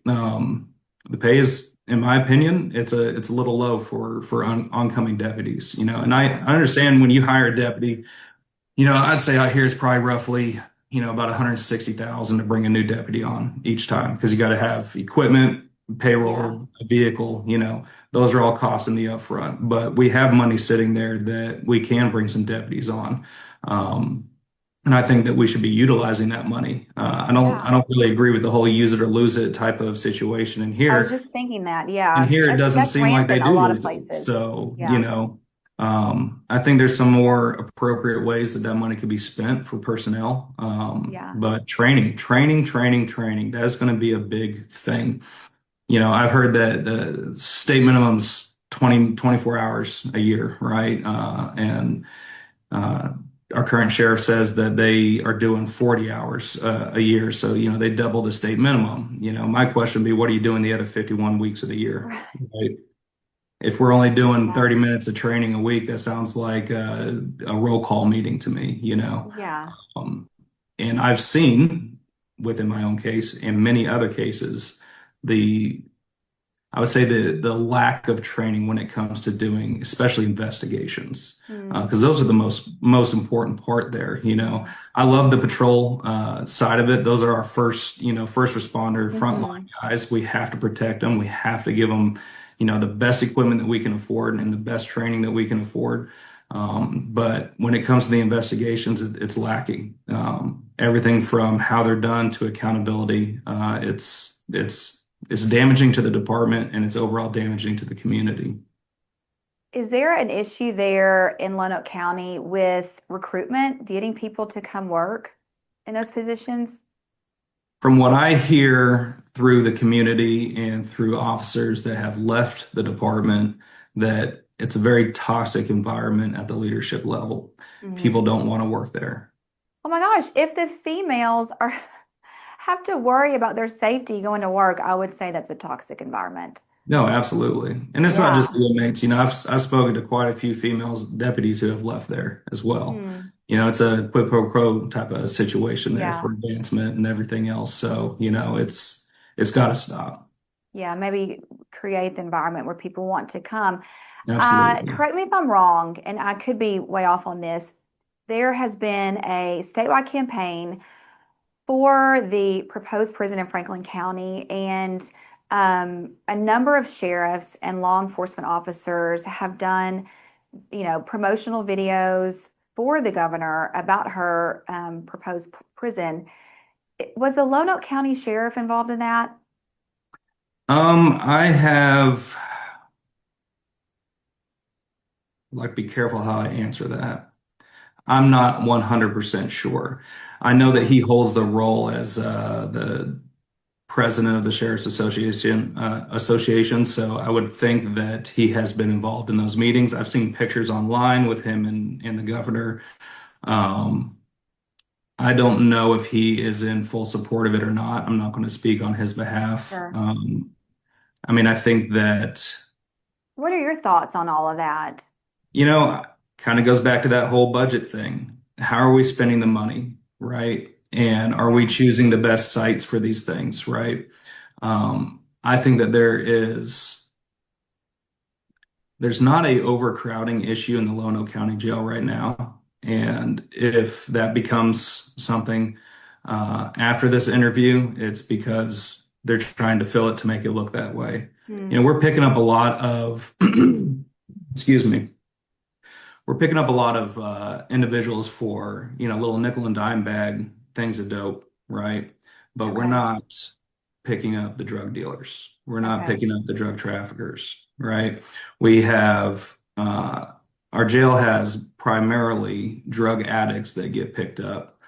The pay is, in my opinion, it's a little low for oncoming deputies, And I Yeah. understand when you hire a deputy, I'd say out here it's probably roughly, about 160,000 to bring a new deputy on each time because you got to have equipment, Yeah. payroll, a vehicle, those are all costs in the upfront. But we have money sitting there that we can bring some deputies on. Um, and I think that we should be utilizing that money. I Yeah. don't really agree with the whole use it or lose it type of situation in I was here. just thinking that. And Yeah. here it doesn't That's seem like they rampant a do lot of lose it. places. So, Yeah. I think there's some more appropriate ways that money could be spent for personnel. Yeah. But training, that's going to be a big thing. I've heard that the state minimum's 24 hours a year, right? And uh, our current sheriff says that they are doing 40 hours a year. So, they double the state minimum. My question would be, what are you doing the other 51 weeks of the year, Right. right? If we're only doing Yeah. 30 minutes of training a week, that sounds like a roll call meeting to me. Yeah. Um, and I've seen within my own case and many other cases, the I would say the lack of training when it comes to doing, especially investigations, Hmm. because those are the most important part there. I love the patrol side of it. Those are our first responder, frontline Hmm. guys. We have to protect them. We have to give them, the best equipment that we can afford and the best training that we can afford. But when it comes to the investigations, it's lacking. Everything from how they're done to accountability. It's damaging to the department and it's overall damaging to the community. Is there an issue there in Lonoke County with recruitment, getting people to come work in those positions? From what I hear through the community and through officers that have left the department, that it's a very toxic environment at the leadership level. People Hmm. don't want to work there. Oh my gosh, if the females are have to worry about their safety going to work, I would say that's a toxic environment. No, absolutely. And it's not just Yeah. the inmates. I've spoken to quite a few females deputies who have left there as well. Hmm. It's a quid pro quo type of situation there Yeah. for advancement and everything else. So, it's got to stop. Yeah. Maybe create the environment where people want to come. Absolutely. Correct me if I'm wrong, and I could be way off on this. There has been a statewide campaign for the proposed prison in Franklin County, and a number of sheriffs and law enforcement officers have done, promotional videos for the governor about her proposed prison. Was the Lonoke County Sheriff involved in that? I have like be careful how I answer that. I'm not 100% sure. I know that he holds the role as the president of the Sheriff's Association. So I would think that he has been involved in those meetings. I've seen pictures online with him and the governor. Um, I don't know if he is in full support of it or not. I'm not going to speak on his behalf. Sure. I mean, I think that, What are your thoughts on all of that? you know, kind of goes back to that whole budget thing. How are we spending the money, right? And are we Yeah. choosing the best sites for these things, right? I think that there's not a overcrowding issue in the Lono County Jail right now. And if that becomes something after this interview, it's because they're trying to fill it to make it look that way. Hmm. You know, we're picking up a lot of, excuse me, we're picking up a lot of individuals for, you know, little nickel and dime bag things of dope, right? But we're Okay. not picking up the drug dealers. We're not Okay. picking up the drug traffickers, right? We have our jail has primarily drug addicts that get picked up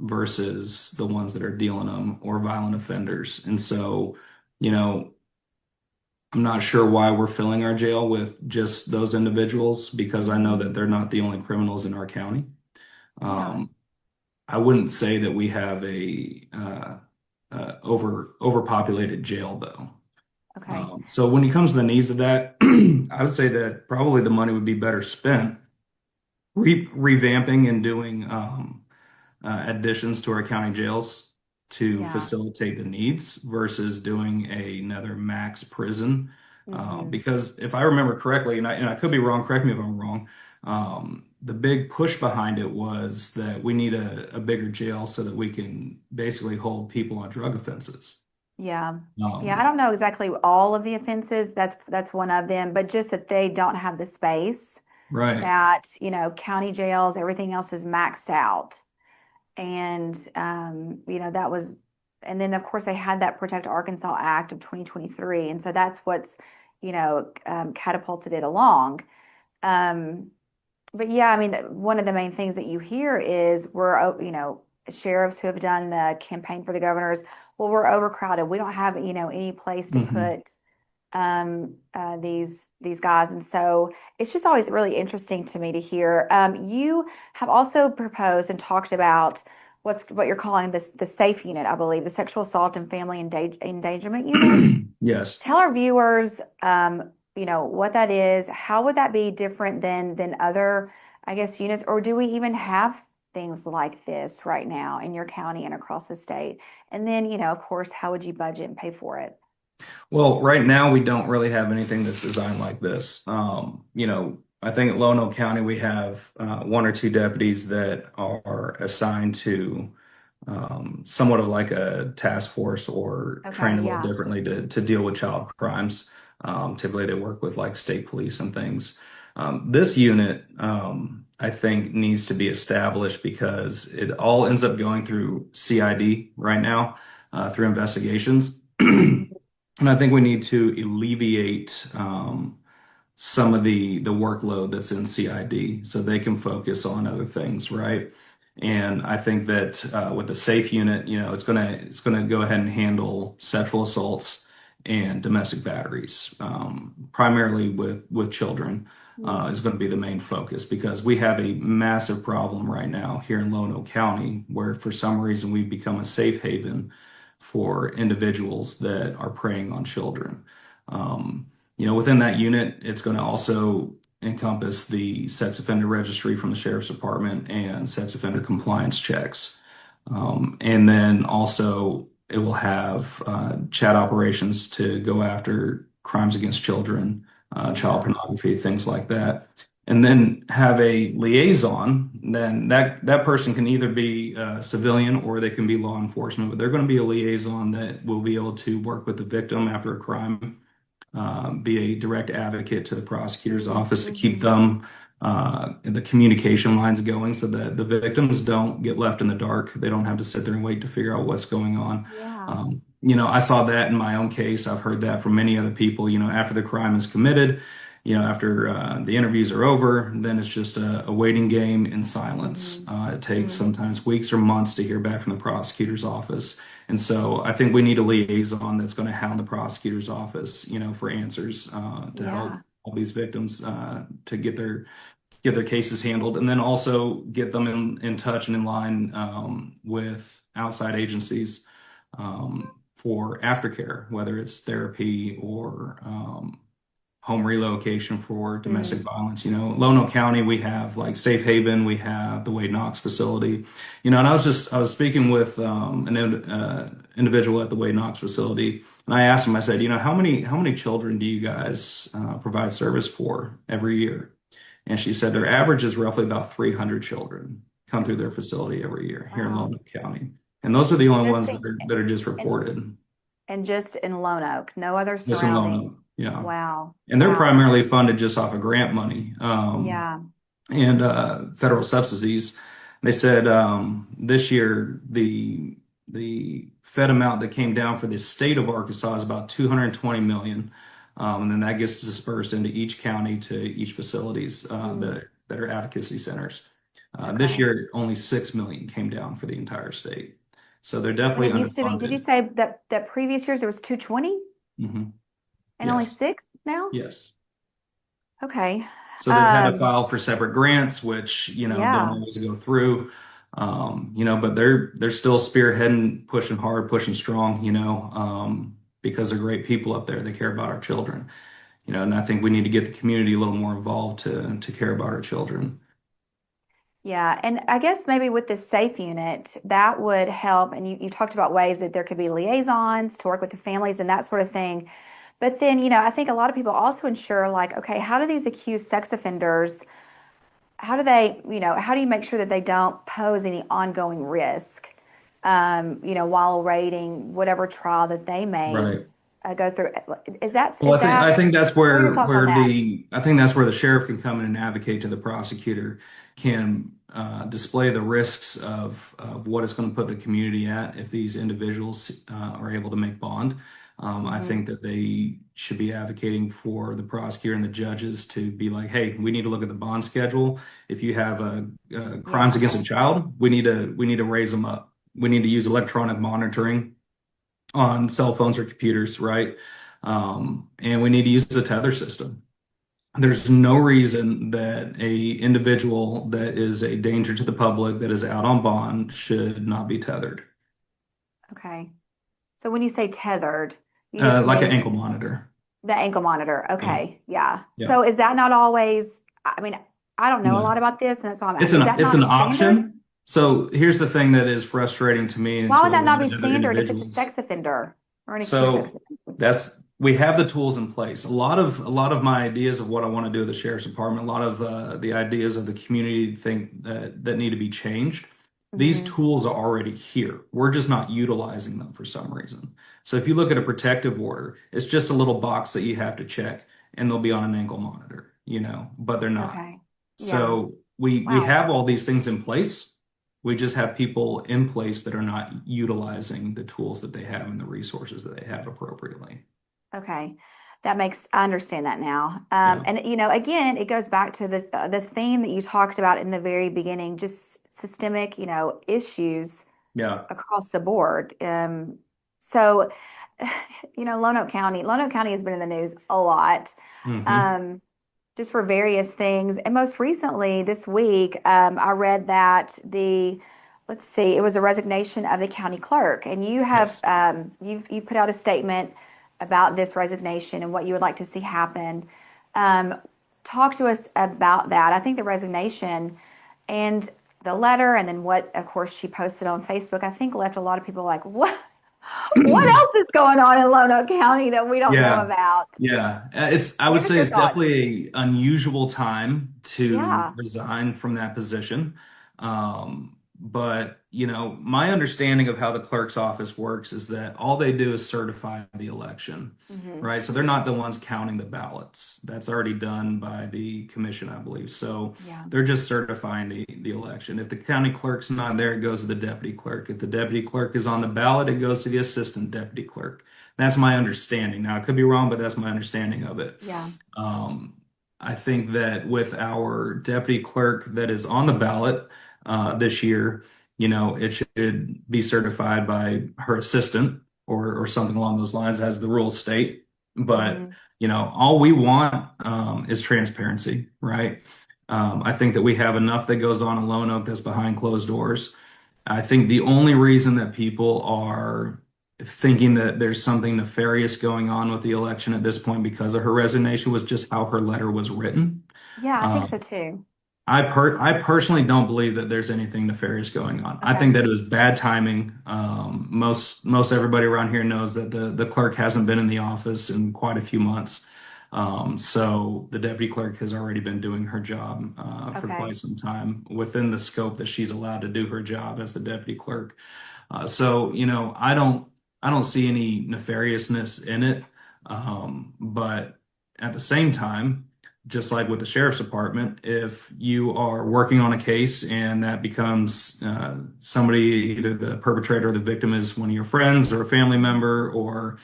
versus the ones that are dealing them or violent offenders. And so, you know, I'm not sure why we're filling our jail with just those individuals because I know that Mhm. they're not the only criminals in our county. Yeah. Um, I wouldn't say that we have a overpopulated jail though. Okay. So when it comes to the needs of that, I would say that probably the money would be better spent revamping and doing additions to our county jails to Yeah. facilitate the needs versus doing another max prison. Hmm. Because if I remember correctly, and I could be wrong, correct me if I'm wrong, the big push behind it was that we need a bigger jail so that we can basically hold people on drug offenses. Yeah. Yeah. I Um, don't know exactly all of the offenses. That's one of them, but just that they don't have the space right. that, county jails, everything else is maxed out. And, that was, and then of course they had that Protect Arkansas Act of 2023. And so that's what's, catapulted it along. Um, but yeah, I mean, one of the main things that you hear is sheriffs who have done the campaign for the governors, well, we're overcrowded. We don't have, any place to Mhm. put these guys, and so it's just always really interesting to me to hear. You have also proposed and talked about what you're calling the SAFE unit, I believe, the Sexual Assault and Family Endangerment Unit. Yes. Tell our viewers, what that is. How would that be different than other, I guess, units, or do we even have things like this right now in your county and across the state? And then, of course, how would you budget and pay for it? Well, right now we don't really have anything that's designed like this. You know, I think at Lono County we have one or two deputies that are assigned to somewhat of like a task force or trained Okay, a little yeah. differently to deal with child crimes. Typically, they work with like state police and things. This unit, I think, needs to be established because it all ends up going through CID right now through investigations. And I think we need to alleviate some of the workload that's in CID so they can focus on other things, right? And I think that with the SAFE unit, you know, it's gonna go ahead and handle sexual assaults and domestic batteries, primarily with children. Is going to be the main focus because we have a massive problem right now here in Lono County where for some reason we've become a safe haven for individuals that are preying on children. Um, you know, within that unit, it's going to also encompass the sex offender registry from the sheriff's department and sex offender compliance checks. And then also it will have chat operations to go after crimes against children, child Yeah. pornography, things like that. And then have a liaison, then that person can either be civilian or they can be law enforcement, but they're going to be a liaison that will be able to work with the victim after a crime, be a direct advocate to the prosecutor's office to keep Mm-hmm. them the communication lines going so that the victims don't get left in the dark. They don't have to sit there and wait to figure out what's going on. Yeah. You know, I saw that in my own case. I've heard that from many other people. You know, after the crime is committed, you know, after the interviews are over, then it's just a waiting game in silence. Mm-hmm. It takes Mm-hmm. sometimes weeks or months to hear back from the prosecutor's office. And so I think we need a liaison that's going to hound the prosecutor's office, you know, for answers to help Yeah. all these victims to get their cases handled, and then also get them in touch and in line with outside agencies for aftercare, whether it's therapy or home relocation for domestic Mm. violence. You know, Lono County, we have like Safe Haven, we have the Wade Knox facility. You know, and I was speaking with an individual at the Wade Knox facility, and I asked him, I said, you know, how many children do you guys provide service for every year? And she said their average is roughly about 300 children come through their facility every year here in Wow. Lono County. And those are the only ones Interesting. that are just And reported. And just in Lone Oak, no other just in Lone surrounding. Oak. Yeah. Wow. And they're Wow. primarily funded just off of grant money. Yeah. And federal subsidies. They said this year the Fed amount that came down for the state of Arkansas is about 220 million, and then that gets dispersed into each county to each facilities that are advocacy centers. This Okay. year, only 6 million came down for the entire state, so they're When definitely it used to be, did you underfunded. say that previous years there was 220 Hmm. and only Yes, six now? yes. Okay. So they've had to Um, file for separate grants, which, don't yeah. always go through. But they're still spearheading, pushing hard, pushing strong, because they're great people up there. They care about our children, and I think we need to get the community a little more involved to care about our children. Yeah. And I guess maybe with the SAFE unit, that would help. And you talked about ways that there could be liaisons to work with the families and that sort of thing. But then, I think a lot of people also ensure, like, okay, how do these accused sex offenders, how do they, how do you make sure that they don't pose any ongoing risk, while awaiting whatever trial that they may Right. go through? Is that, Well, is I that, think that's what are your where thoughts on that? I think that's where the sheriff can come in and advocate to the prosecutor, can display the risks of what it's going to put the community at if these individuals are able to make bond. I Hmm. think that they should be advocating for the prosecutor and the judges to be like, hey, we need to look at the bond schedule. If you have crimes Yeah. against a child, we need to raise them up. We need to use electronic monitoring on cell phones or computers, right? And we need to use the tether system. There's no reason that a individual that is a danger to the public that is out on bond should not be tethered, Okay. So when you say tethered, you just like an mean ankle monitor. the ankle monitor. Yeah, Okay. Yeah. yeah. So is that not always, I mean, I don't know a lot No, about this, and that's why I'm it's asking. Is an that it's not an standard? option. So here's the thing that is frustrating to me and Why to would a that not lot be of other standard if it's a individuals. sex offender or an accused sex So offender? that's we have the tools in place. A lot of my ideas of what I want to do with the sheriff's department, a lot of the ideas of the community think that need to be changed. These Hmm. tools are already here. We're just not utilizing them for some reason. So if you look at a protective order, it's just a little box that you have to check, and they'll be on an ankle monitor, but they're not. Okay. Yeah. So we Wow. have all these things in place. We just have people in place that are not utilizing the tools that they have and the resources that they have appropriately. Okay. I understand that now. Yeah. And again, it goes back to the theme that you talked about in the very beginning, just systemic, issues Yeah. across the board. So, Lonoke County has been in the news a lot, Hmm. um, just for various things. And most recently this week, I read that let's see, it was a resignation of the county clerk, and Yes. you've put out a statement about this resignation and what you would like to see happen. Um, Talk to us about that. I think the resignation and the letter, and then what, of course, she posted on Facebook, I think left a lot of people like, what? What else is going on in Lonoke County that we don't know Yeah. about? Yeah. I would Give us say your it's thoughts. definitely an unusual time to Yeah. resign from that position. But, my understanding of how the clerk's office works is that all they do is certify the election, Hmm. right? So they're not the ones counting the ballots. That's already done by the commission, I believe. So Yeah. they're just certifying the election. If the county clerk's not there, it goes to the deputy clerk. If the deputy clerk is on the ballot, it goes to the assistant deputy clerk. That's my understanding. Now, I could be wrong, but that's my understanding of it. Yeah. Um, I think that with our deputy clerk that is on the ballot this year, it should be certified by her assistant or something along those lines, as the rules state. But, Hmm. all we want is transparency, right? I think that we have enough that goes on in Lone Oak that's behind closed doors. I think the only reason that people are thinking that there's something nefarious going on with the election at this point because of her resignation was just how her letter was written. Yeah, I think so Um, too. I personally don't believe that there's anything nefarious going on. I think Okay. that it was bad timing. Most everybody around here knows that the clerk hasn't been in the office in quite a few months. So the deputy clerk has already been doing her job for Okay. quite some time within the scope that she's allowed to do her job as the deputy clerk. So, I don't. I don't see any nefariousness in it. But at the same time, just like with the sheriff's department, if you are working on a case and that becomes somebody, either the perpetrator or the victim is one of your friends or a family member or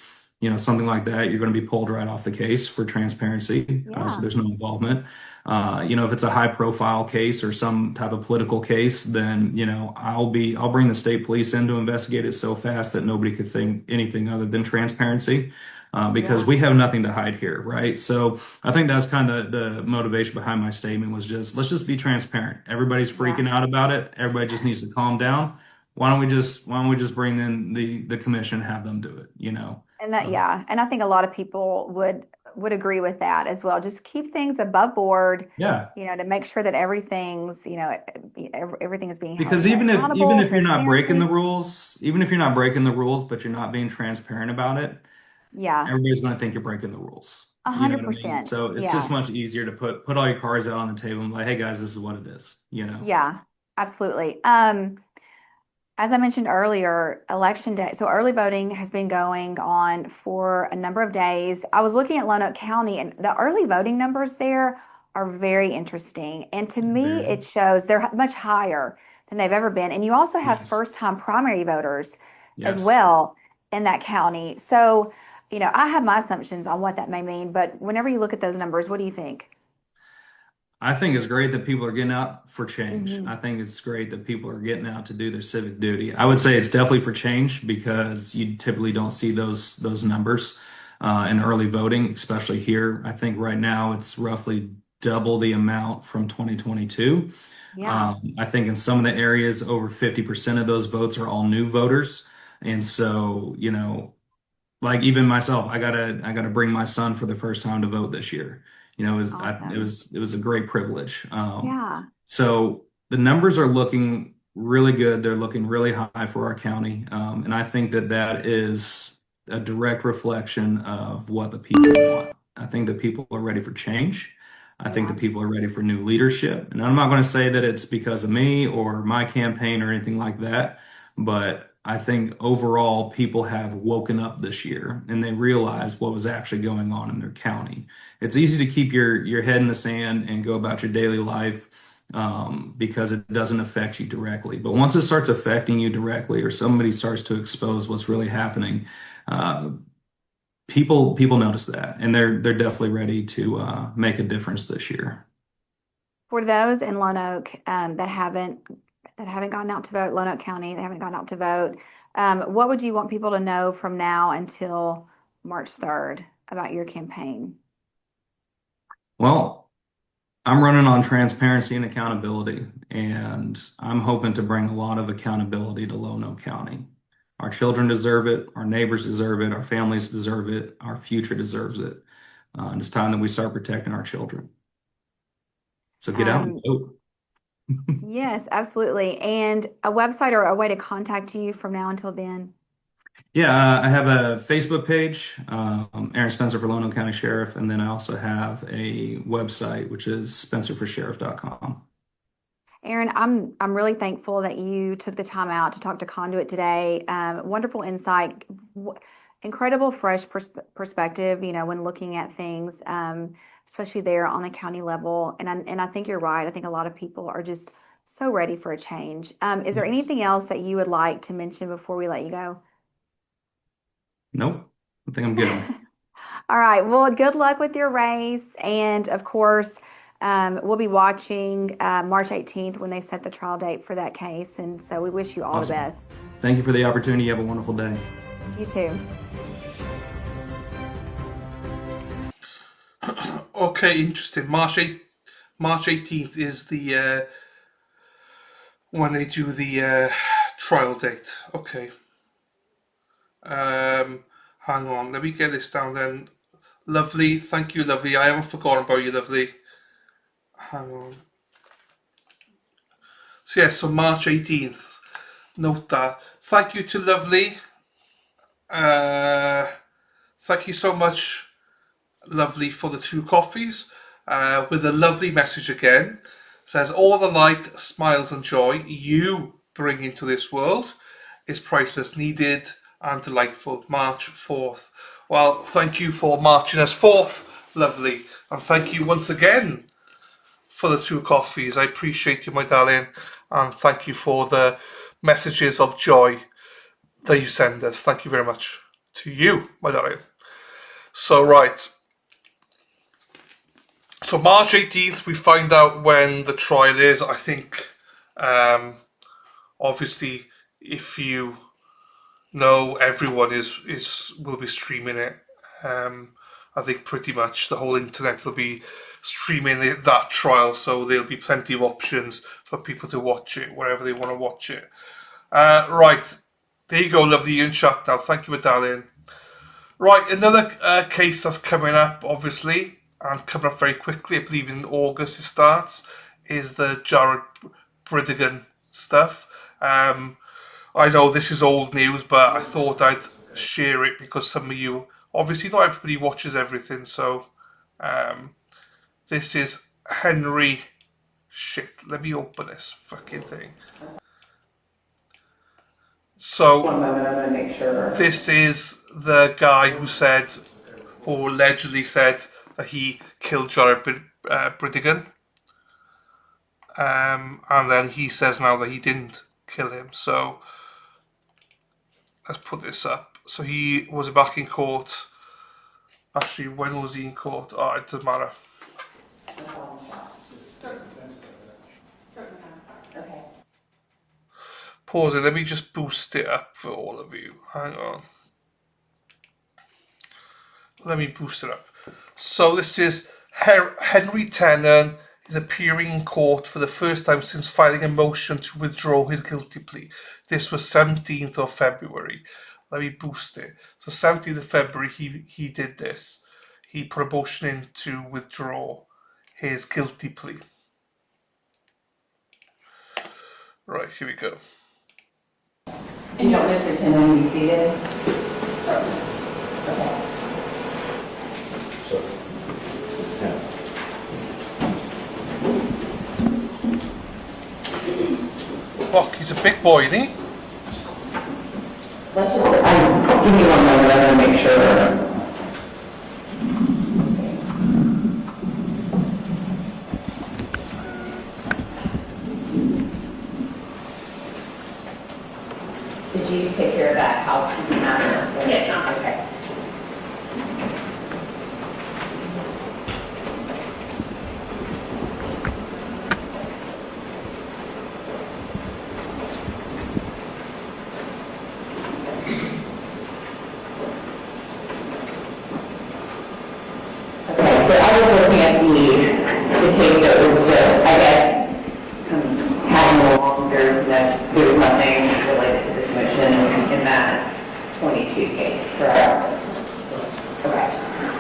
something like that, you're going to be pulled right off the case for transparency. So Yeah. there's no involvement. If it's a high profile case or some type of political case, then I'll bring the state police in to investigate it so fast that nobody could think anything other than transparency. Because Yeah. we have nothing to hide here, right? So I think that's kind of the motivation behind my statement was just let's just be transparent. Everybody's Yeah. freaking out about it. Everybody just needs to calm down. Why don't we just bring in the commission and have them do it, And that, Um, yeah, and I think a lot of people would agree with that as well. Just keep things above board, yeah. to make sure that everything's, everything is being held, Because even accountable, if you're not breaking the transparency. rules, even if you're not breaking the rules, but you're not being transparent about it, Yeah, everybody's going to think you're breaking the rules. a You know hundred what I mean? percent. So it's just Yeah, much easier to put all your cards out on the table and be like, hey guys, this is what it is. yeah, absolutely. As I mentioned earlier, election day. So early voting has been going on for a number of days. I was looking at Lonoke County, and the early voting numbers there are very interesting. And to me, Very. it shows they're much higher than they've ever been. And you also have Yes. first-time primary voters as Yes. well in that county. So, I have my assumptions on what that may mean, but whenever you look at those numbers, what do you think? I think it's great that people are getting out for change. Hmm. I think it's great that people are getting out to do their civic duty. I would say it's definitely for change because you typically don't see those numbers in early voting, especially here. I think right now it's roughly double the amount from 2022. Yeah. I think in some of the areas, over 50% of those votes are all new voters. And so, like even myself, I gotta bring my son for the first time to vote this year. It Awesome. was it was a great privilege. Yeah. So the numbers are looking really good. They're looking really high for our county, and I think that that is a direct reflection of what the people want. I think that people are ready for change. I think Yeah. that people are ready for new leadership, and I'm not going to say that it's because of me or my campaign or anything like that, but I think overall people have woken up this year and they realize what was actually going on in their county. It's easy to keep your head in the sand and go about your daily life because it doesn't affect you directly. But once it starts affecting you directly, or somebody starts to expose what's really happening, uh, people notice that, and they're definitely ready to make a difference this year. For those in Lonoke that haven't gotten out to vote, Lonoke County, they haven't gotten out to vote, what would you want people to know from now until March 3rd about your campaign? Well, I'm running on transparency and accountability, and I'm hoping to bring a lot of accountability to Lono County. Our children deserve it, our neighbors deserve it, our families deserve it, our future deserves it. And it's time that we start protecting our children. So get out and Um, vote. yes, absolutely. And a website or a way to contact you from now until then? Yeah, I have a Facebook page, Aaron Spencer for Lono County Sheriff, and then I also have a website, which is spencerforsheriff.com. Aaron, I'm really thankful that you took the time out to talk to Conduit today. Wonderful insight, incredible fresh perspective, when looking at things, especially there on the county level. And I think you're right. I think a lot of people are just so ready for a change. Is there Yes. anything else that you would like to mention before we let you go? Nope. I think I'm good. All right. Well, good luck with your race. And of course, we'll be watching March 18th when they set the trial date for that case. And so we wish you all the Awesome. best. Thank you for the opportunity. You have a wonderful day. You too. Okay, interesting. March 18th is the when they do the trial date. Okay. Hang on, let me get this down then. Lovely, thank you, Lovely. I haven't forgotten about you, Lovely. Hang on. So yeah, so March 18th. Note that. Thank you to Lovely. Uh, Thank you so much, Lovely, for the 2 coffees. With a lovely message again. Says all the light, smiles, and joy you bring into this world is priceless, needed, and delightful. March 4th. Well, thank you for marching us forth. Lovely. And thank you once again for the 2 coffees. I appreciate you, my darling. And thank you for the messages of joy that you send us. Thank you very much to you, my darling. So, right. So, March 18th, we find out when the trial is. I think, obviously, if you know, everyone will be streaming it. I think pretty much the whole internet will be streaming that trial, so there'll be plenty of options for people to watch it wherever they want to watch it. Right, there you go, lovely. You're in chat now. Thank you, my darling. Right, another case that's coming up, obviously, and coming up very quickly. I believe in August it starts. Is the Jared Bredigan stuff. I know this is old news, but I thought I'd share it because some of you, obviously not everybody watches everything, so this is Henry, let me open this fucking thing. So, one moment, I'm going to make sure. This is the guy who said, or allegedly said, that he killed Jared Bredigan. And then he says now that he didn't kill him, so let's put this up. So he was back in court. Actually, when was he in court? Oh, it doesn't matter. Okay. Pause it. Let me just boost it up for all of you. Hang on. Let me boost it up. So this is Henry Tennant is appearing in court for the first time since filing a motion to withdraw his guilty plea. This was 17th of February. Let me boost it. So 17th of February, he did this. He put a motion in to withdraw his guilty plea. Right, here we go. Do you want Mr. Tindall to be seated? Okay. Look, he's a big boy, isn't he? Let's just, give me 1 moment, I'm going to make sure. Did you take care of that housekeeping matter? Yes, ma'am. Okay. Okay, so I was looking at the case that was just, I guess, tagging along, there's nothing related to this motion in that 22 case, correct? Okay.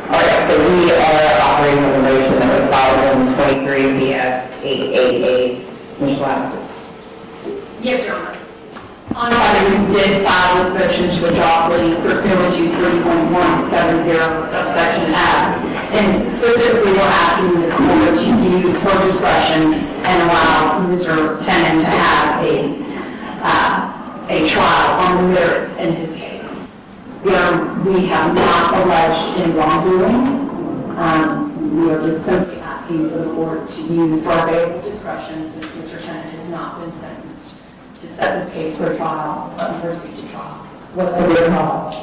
All right, so we are operating with a motion that was filed in 23 CF 888. Ms. Latson. Yes, Your Honor. You did file this motion to withdraw plea pursuant to 3.170 subsection F. And specifically, we're asking this court to use her discretion and allow Mr. Tennant to have a trial on the merits in his case. We have not alleged any wrongdoing. We are just simply asking for the court to use her available discretion since Mr. Tennant has not been sentenced to set this case for trial and proceed to trial. What's the root cause?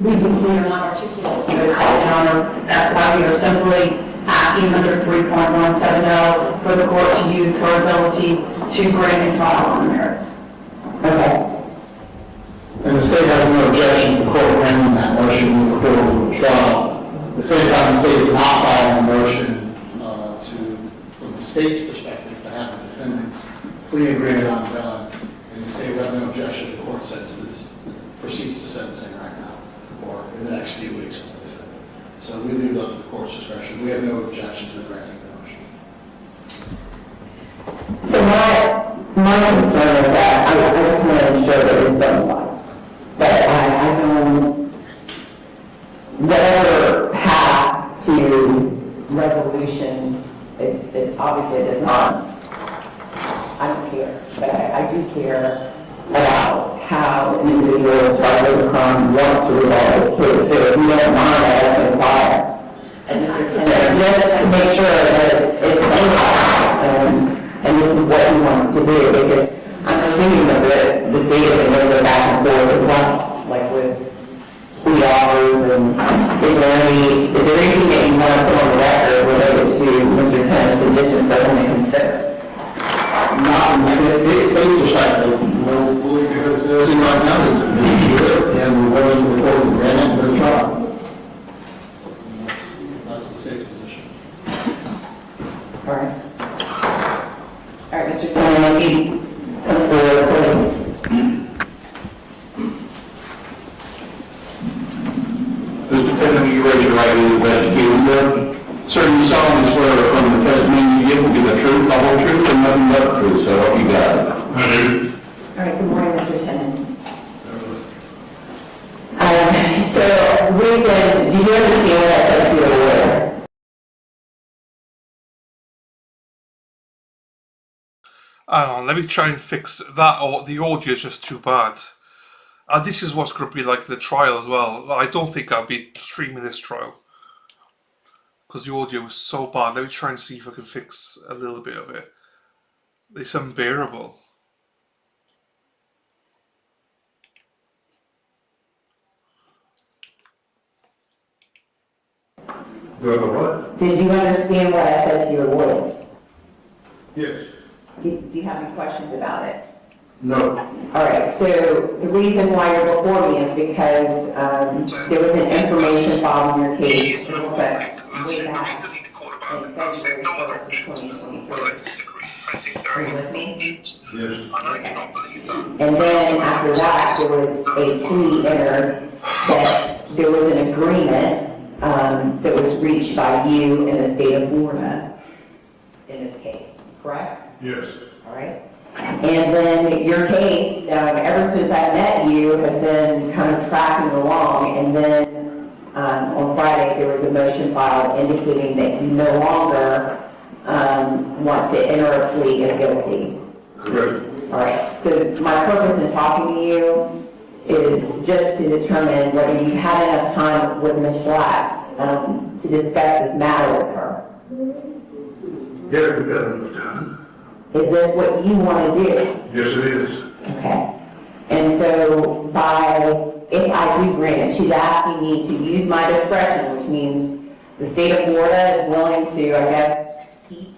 We are not articulating the cause, Your Honor. That's why we are simply asking under 3.170 for the court to use her ability to grant a trial on the merits. Okay. And the state has no objection to the court granting that motion to approve the trial. The same time, the state is not filing a motion from the state's perspective, to have the defendant's plea agreement undone. And the state has no objection. The court proceeds to sentencing right now, or in the next few weeks with the defendant. So we leave it up to the court's discretion. We have no objection to the granting of the motion. So my concern is that I just want to ensure that it's done right. That I don't, whatever path to resolution, it obviously does not, I don't care, but I do care about how an individual is charged with a crime wants to resolve this case. So if you don't mind, I have to inquire. And Mr. Tennant, just to make sure that it's and this is what he wants to do, because I'm assuming that the state is going to go back and forth as well, like with plea offers, and is there anything that you want to put on the record related to Mr. Tennant's position for him to consider? Not from the state perspective, no, because as in right now, is a big deal, and we're going to the court and grant it for the trial. That's the state's position. All right. All right, Mr. Tennant, if you come forward, please. Mr. Tennant, you raise your right hand to investigate. Sir, you solemnly swear from the testimony you give will be the truth, the whole truth, and nothing but the truth, so help you God. I do. All right, good morning, Mr. Tennant. So, reason, do you understand what I said to your lawyer? Hang on, let me try and fix that. Or the audio is just too bad. This is what's going to be like the trial as well. I don't think I'll be streaming this trial because the audio was so bad. Let me try and see if I can fix a little bit of it. It's unbearable. What? Did you understand what I said to your lawyer? Yes. Do you have any questions about it? No. All right, so the reason why you're before me is because there was an information filed in your case. It was way back in February 1st, 2023. Are you with me? Yes. And then after that, there was a plea entered that there was an agreement that was reached by you in the state of Florida in this case, correct? Yes. All right. And then your case, ever since I met you, has been kind of tracking along. And then on Friday, there was a motion filed indicating that you no longer want to enter a plea of guilty. Correct. All right. So my purpose in talking to you is just to determine whether you had enough time with Ms. Schlax to discuss this matter with her. Yes, we got enough time. Is this what you want to do? Yes, it is. Okay. And so if I do grant it, she's asking me to use my discretion, which means the state of Florida is willing to, I guess, keep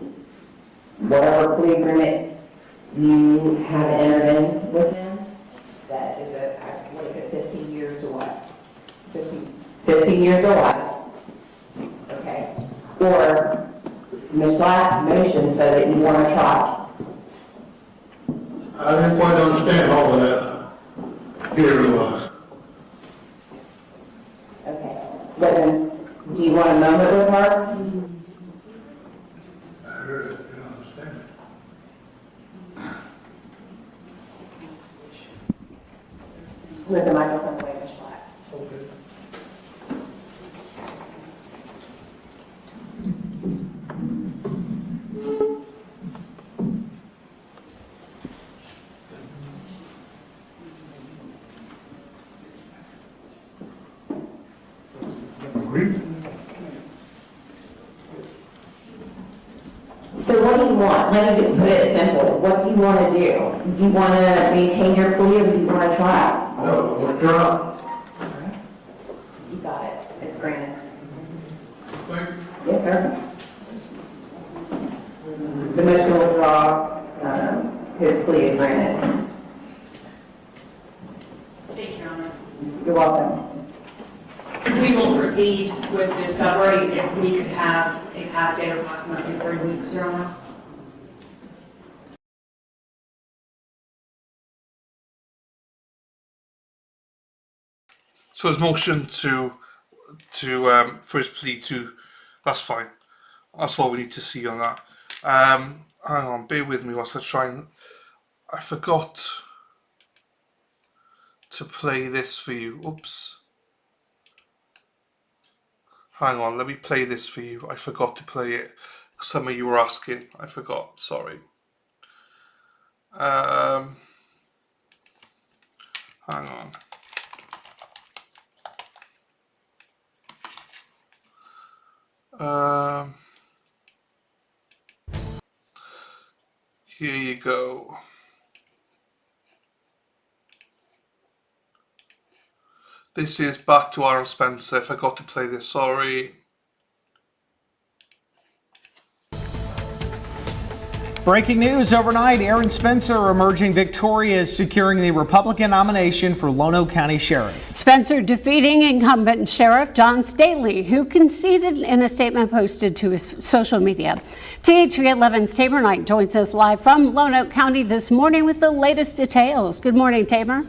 whatever plea agreement you have entered in with them. That is what is it, 15 years to what? 15 years to what? Okay. Or Ms. Black's motion says that you want to try. I didn't quite understand all of that. Here it was. Okay. But then, do you want a moment with her? I heard it, you understand. With the microphone away, Ms. Black. Okay. So what do you want? Let me just put it simple. What do you want to do? Do you want to maintain your plea or do you want to try? No, we're trying. You got it. It's granted. Thank you. Yes, sir. The motion will withdraw. His plea is granted. Thank you, Your Honor. You're welcome. We will proceed with discovery if we could have a past date of approximately 3 weeks, Your Honor. So his motion to for his plea to, that's fine. That's all we need to see on that. Hang on, bear with me whilst I try and. I forgot to play this for you. Oops. Hang on, let me play this for you. I forgot to play it. Some of you were asking. I forgot. Sorry. Hang on. Here you go. This is back to Aaron Spencer. I forgot to play this, sorry. Breaking news overnight, Aaron Spencer emerging victorious, securing the Republican nomination for Lonoke County Sheriff. Spencer defeating incumbent Sheriff John Staley, who conceded in a statement posted to his social media. THV 11's Tamer Knight joins us live from Lonoke County this morning with the latest details. Good morning, Tamer.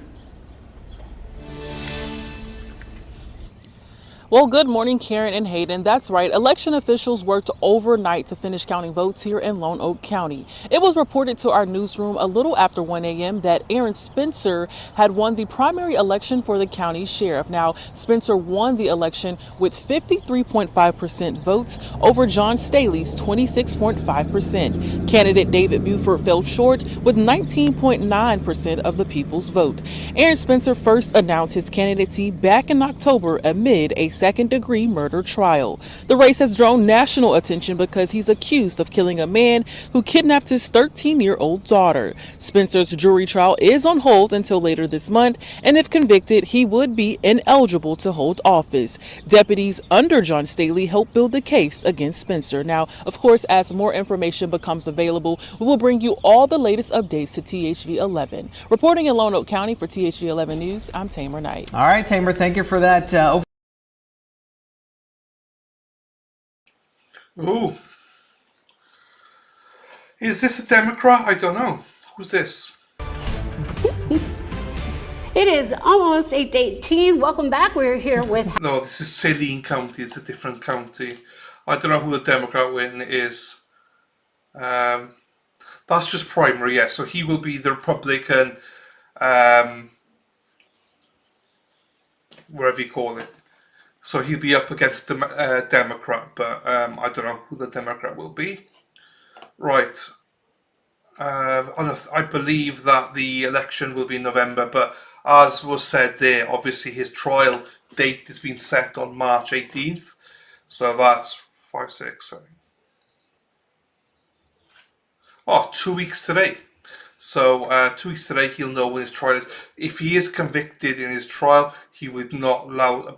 Well, good morning, Karen and Hayden. That's right. Election officials worked overnight to finish counting votes here in Lonoke County. It was reported to our newsroom a little after 1 a.m. that Aaron Spencer had won the primary election for the county sheriff. Now, Spencer won the election with 53.5% votes over John Staley's 26.5%. Candidate David Buford fell short with 19.9% of the people's vote. Aaron Spencer first announced his candidacy back in October amid a second-degree murder trial. The race has drawn national attention because he's accused of killing a man who kidnapped his 13-year-old daughter. Spencer's jury trial is on hold until later this month, and if convicted, he would be ineligible to hold office. Deputies under John Staley helped build the case against Spencer. Now, of course, as more information becomes available, we will bring you all the latest updates to THV 11. Reporting in Lonoke County for THV 11 News, I'm Tamer Knight. All right, Tamer, thank you for that. Ooh. Is this a Democrat? I don't know. Who's this? It is almost 8:18. Welcome back. We're here with... No, this is Saline County. It's a different county. I don't know who the Democrat win is. That's just primary, yeah. So he will be the Republican, whatever you call it. So he'll be up against the Democrat, but I don't know who the Democrat will be. Right. I believe that the election will be in November, but as was said there, obviously his trial date has been set on March 18th. So that's 5, 6, 7. Oh, 2 weeks today. So 2 weeks today, he'll know when his trial is. If he is convicted in his trial, he would not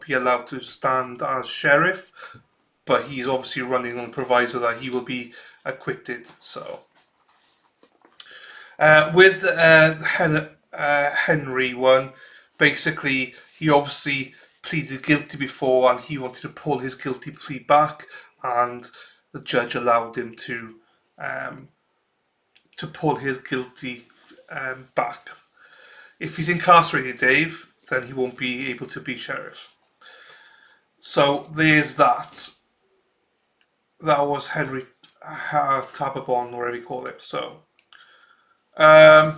be allowed to stand as sheriff. But he's obviously running on the proviso that he will be acquitted. So with Henry one, basically he obviously pleaded guilty before, and he wanted to pull his guilty plea back, and the judge allowed him to pull his guilty back. If he's incarcerated, Dave, then he won't be able to be sheriff. So there's that. That was Henry Tababon, or whatever you call it. So, right,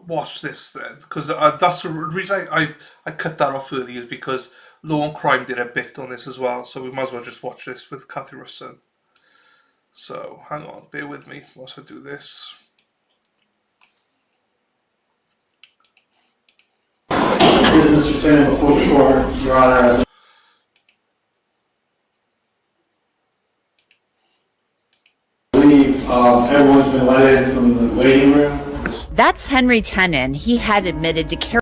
watch this then, because that's the reason I cut that off early, is because Law and Crime did a bit on this as well. So we might as well just watch this with Kathy Russon. So, hang on, bear with me whilst I do this. Mr. Sam, before Your Honor, I believe everyone's been let in from the waiting room. That's Henry Tenen. He had admitted to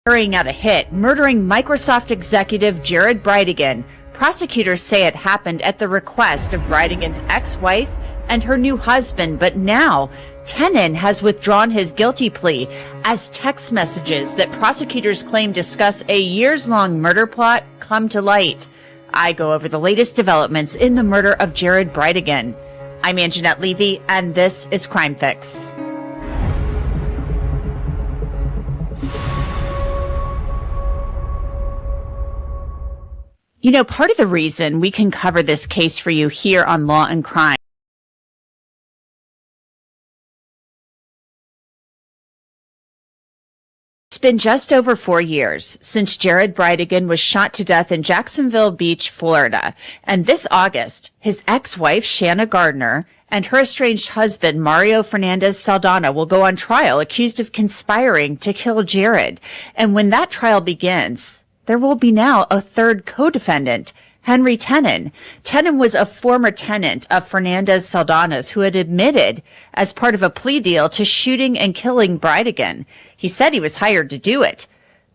carrying out a hit, murdering Microsoft executive Jared Bridegan. Prosecutors say it happened at the request of Bridegan's ex-wife and her new husband, but now Tenen has withdrawn his guilty plea as text messages that prosecutors claim discuss a years-long murder plot come to light. I go over the latest developments in the murder of Jared Bridegan. I'm Anjanette Levy, and this is Crime Fix. You know, part of the reason we can cover this case for you here on Law and Crime It's been just over 4 years since Jared Bridegan was shot to death in Jacksonville Beach, Florida. And this August, his ex-wife, Shanna Gardner, and her estranged husband, Mario Fernandez Saldana, will go on trial accused of conspiring to kill Jared. And when that trial begins, there will be now a third co-defendant, Henry Tenon. Tenon was a former tenant of Fernandez Saldana's who had admitted as part of a plea deal to shooting and killing Bridegan. He said he was hired to do it.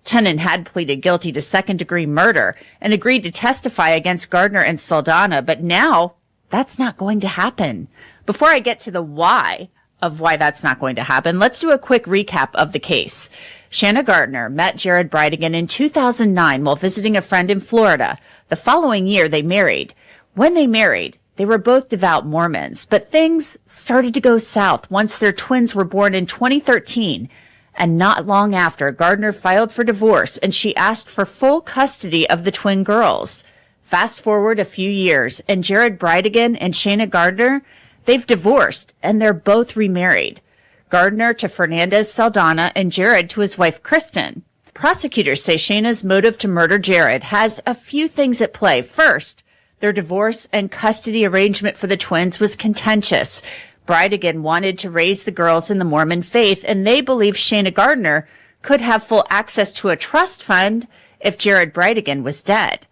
Tenon had pleaded guilty to second-degree murder and agreed to testify against Gardner and Saldana, but now that's not going to happen. Before I get to the why of why that's not going to happen, let's do a quick recap of the case. Shanna Gardner met Jared Bridegan in 2009 while visiting a friend in Florida. The following year, they married. When they married, they were both devout Mormons, but things started to go south once their twins were born in 2013. And not long after, Gardner filed for divorce and she asked for full custody of the twin girls. Fast forward a few years, and Jared Bridegan and Shanna Gardner, they've divorced and they're both remarried. Gardner to Fernandez Saldana and Jared to his wife Kristen. Prosecutors say Shanna's motive to murder Jared has a few things at play. First, their divorce and custody arrangement for the twins was contentious. Bridegan wanted to raise the girls in the Mormon faith, and they believe Shanna Gardner could have full access to a trust fund if Jared Bridegan was dead.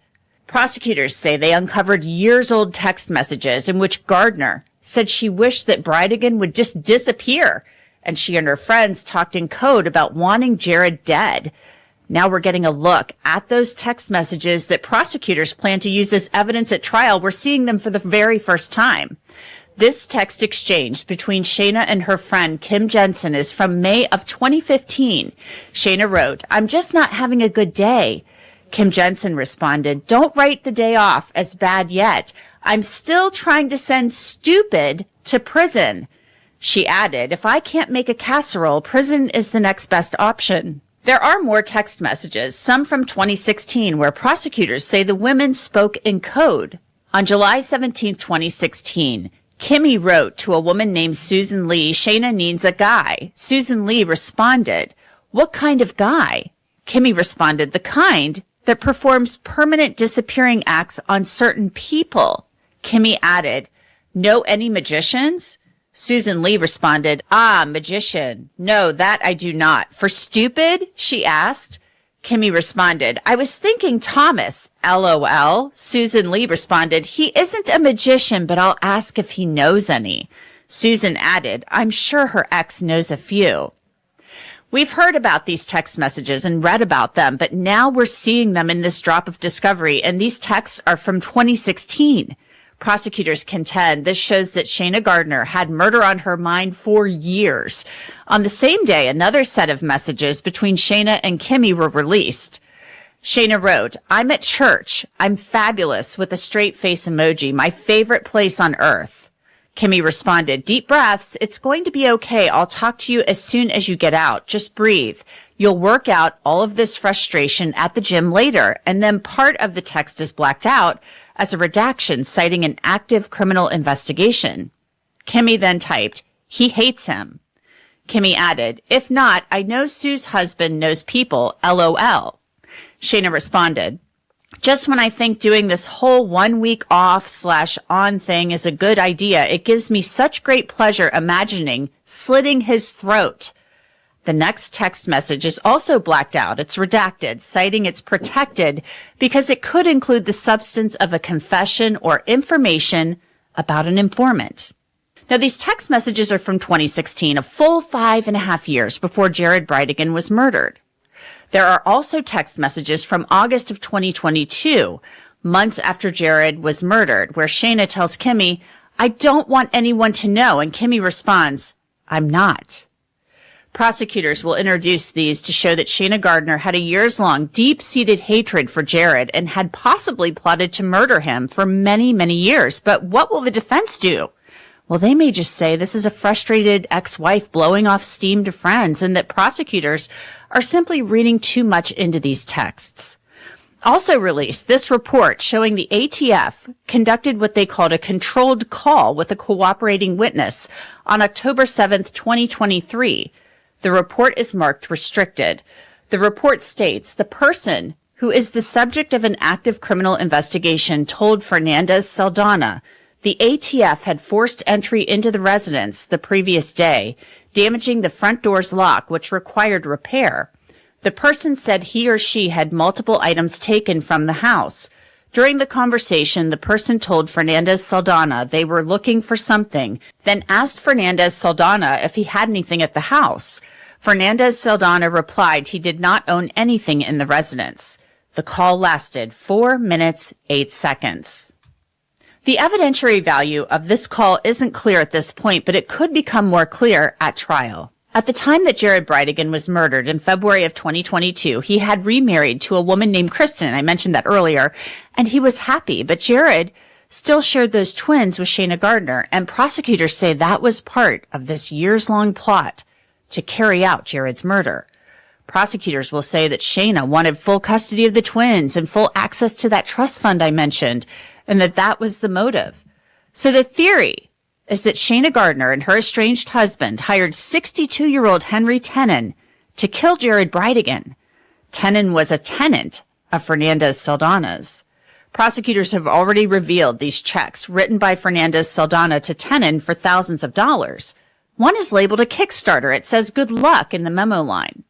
Prosecutors say they uncovered years-old text messages in which Gardner said she wished that Bridegan would just disappear, and she and her friends talked in code about wanting Jared dead. Now we're getting a look at those text messages that prosecutors plan to use as evidence at trial. We're seeing them for the very first time. This text exchange between Shanna and her friend Kim Jensen is from May of 2015. Shanna wrote, "I'm just not having a good day." Kim Jensen responded, "Don't write the day off as bad yet. I'm still trying to send stupid to prison." She added, "If I can't make a casserole, prison is the next best option." There are more text messages, some from 2016, where prosecutors say the women spoke in code. On July 17, 2016, Kimmy wrote to a woman named Susan Lee, "Shanna needs a guy." Susan Lee responded, "What kind of guy?" Kimmy responded, "The kind that performs permanent disappearing acts on certain people." Kimmy added, "Know any magicians?" Susan Lee responded, "Ah, magician. No, that I do not." "For stupid?" she asked. Kimmy responded, "I was thinking Thomas, LOL. Susan Lee responded, "He isn't a magician, but I'll ask if he knows any." Susan added, "I'm sure her ex knows a few." We've heard about these text messages and read about them, but now we're seeing them in this drop of discovery, and these texts are from 2016. Prosecutors contend this shows that Shanna Gardner had murder on her mind for years. On the same day, another set of messages between Shanna and Kimmy were released. Shanna wrote, "I'm at church. I'm fabulous," with a straight face emoji, "my favorite place on earth." Kimmy responded, "Deep breaths. It's going to be okay. I'll talk to you as soon as you get out. Just breathe. You'll work out all of this frustration at the gym later." And then part of the text is blacked out as a redaction citing an active criminal investigation. Kimmy then typed, "He hates him." Kimmy added, "If not, I know Sue's husband knows people, LOL." Shanna responded, "Just when I think doing this whole 1 week off/on thing is a good idea, it gives me such great pleasure imagining slitting his throat." The next text message is also blacked out. It's redacted, citing it's protected because it could include the substance of a confession or information about an informant. Now, these text messages are from 2016, a full 5.5 years before Jared Bridegan was murdered. There are also text messages from August of 2022, months after Jared was murdered, where Shanna tells Kimmy, "I don't want anyone to know," and Kimmy responds, "I'm not." Prosecutors will introduce these to show that Shanna Gardner had a years-long, deep-seated hatred for Jared and had possibly plotted to murder him for many, many years. But what will the defense do? Well, they may just say this is a frustrated ex-wife blowing off steam to friends and that prosecutors are simply reading too much into these texts. Also released this report showing the ATF conducted what they called a controlled call with a cooperating witness on October 7th, 2023. The report is marked restricted. The report states the person who is the subject of an active criminal investigation told Fernandez Saldana The ATF had forced entry into the residence the previous day, damaging the front door's lock, which required repair. The person said he or she had multiple items taken from the house. During the conversation, the person told Fernandez Saldana they were looking for something, then asked Fernandez Saldana if he had anything at the house. Fernandez Saldana replied he did not own anything in the residence. The call lasted 4 minutes, 8 seconds. The evidentiary value of this call isn't clear at this point, but it could become more clear at trial. At the time that Jared Bridegan was murdered in February of 2022, he had remarried to a woman named Kristen. I mentioned that earlier, and he was happy, but Jared still shared those twins with Shayna Gardner, and prosecutors say that was part of this years-long plot to carry out Jared's murder. Prosecutors will say that Shayna wanted full custody of the twins and full access to that trust fund I mentioned, and that was the motive. So the theory is that Shayna Gardner and her estranged husband hired 62-year-old Henry Tenon to kill Jared Bridegan. Tenon was a tenant of Fernandez Saldana's. Prosecutors have already revealed these checks written by Fernandez Saldana to Tenon for thousands of dollars. One is labeled a Kickstarter. It says good luck in the memo line.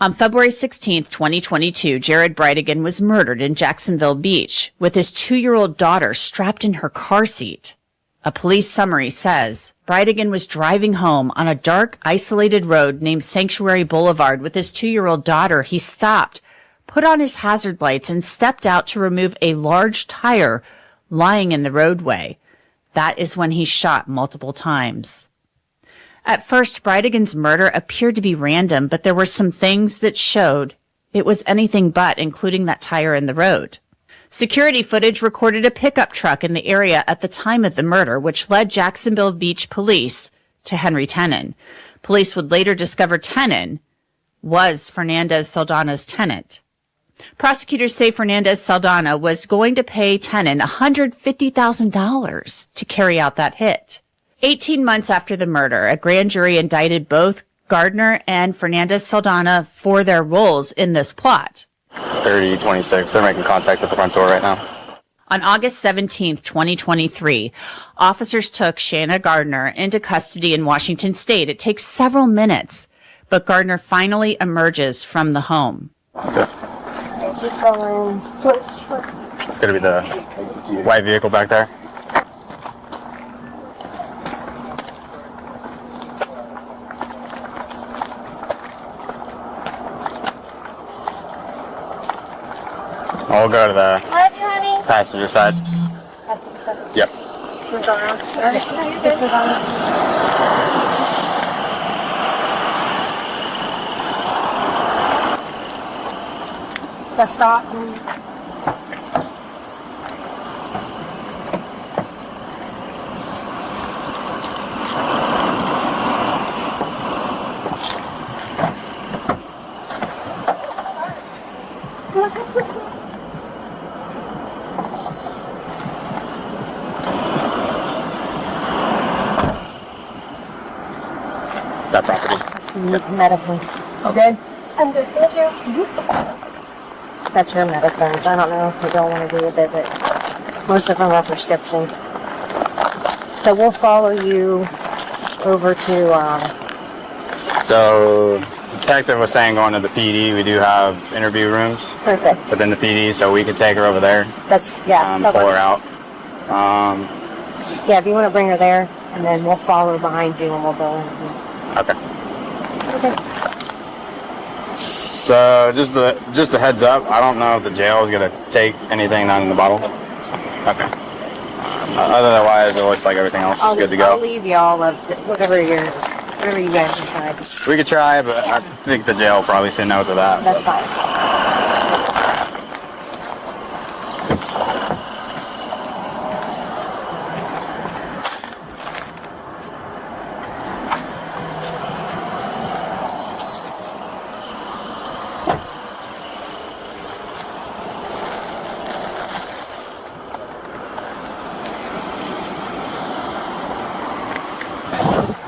On February 16, 2022, Jared Bridegan was murdered in Jacksonville Beach with his 2-year-old daughter strapped in her car seat. A police summary says Bridegan was driving home on a dark, isolated road named Sanctuary Boulevard with his 2-year-old daughter. He stopped, put on his hazard lights, and stepped out to remove a large tire lying in the roadway. That is when he shot multiple times. At first, Bridegan's murder appeared to be random, but there were some things that showed it was anything but, including that tire in the road. Security footage recorded a pickup truck in the area at the time of the murder, which led Jacksonville Beach police to Henry Tenon. Police would later discover Tenon was Fernandez Saldana's tenant. Prosecutors say Fernandez Saldana was going to pay Tenon $150,000 to carry out that hit. 18 months after the murder, a grand jury indicted both Gardner and Fernandez Saldana for their roles in this plot. 3026, they're making contact at the front door right now. On August 17, 2023, officers took Shayna Gardner into custody in Washington State. It takes several minutes, but Gardner finally emerges from the home. Okay. It's going to be the white vehicle back there. We'll go to the passenger side. Yep. The stop. That property. Medicine. Okay. I'm good, thank you. That's your medicines. I don't know if you don't want to do with it, but most of them are prescription. So we'll follow you over to, So, the detective was saying going to the PD. We do have interview rooms perfect. within the PD, so we could take her over there, That's, yeah. that pull her works. out. Yeah, if you want to bring her there, and then we'll follow behind you and we'll go. Okay. Okay. So, just a heads up, I don't know if the jail is going to take anything not in the bottle. Okay. Otherwise, it looks like everything else is good to go. I'll leave y'all up to whatever you guys decide. We could try, but I think the jail will probably say no to that. That's fine.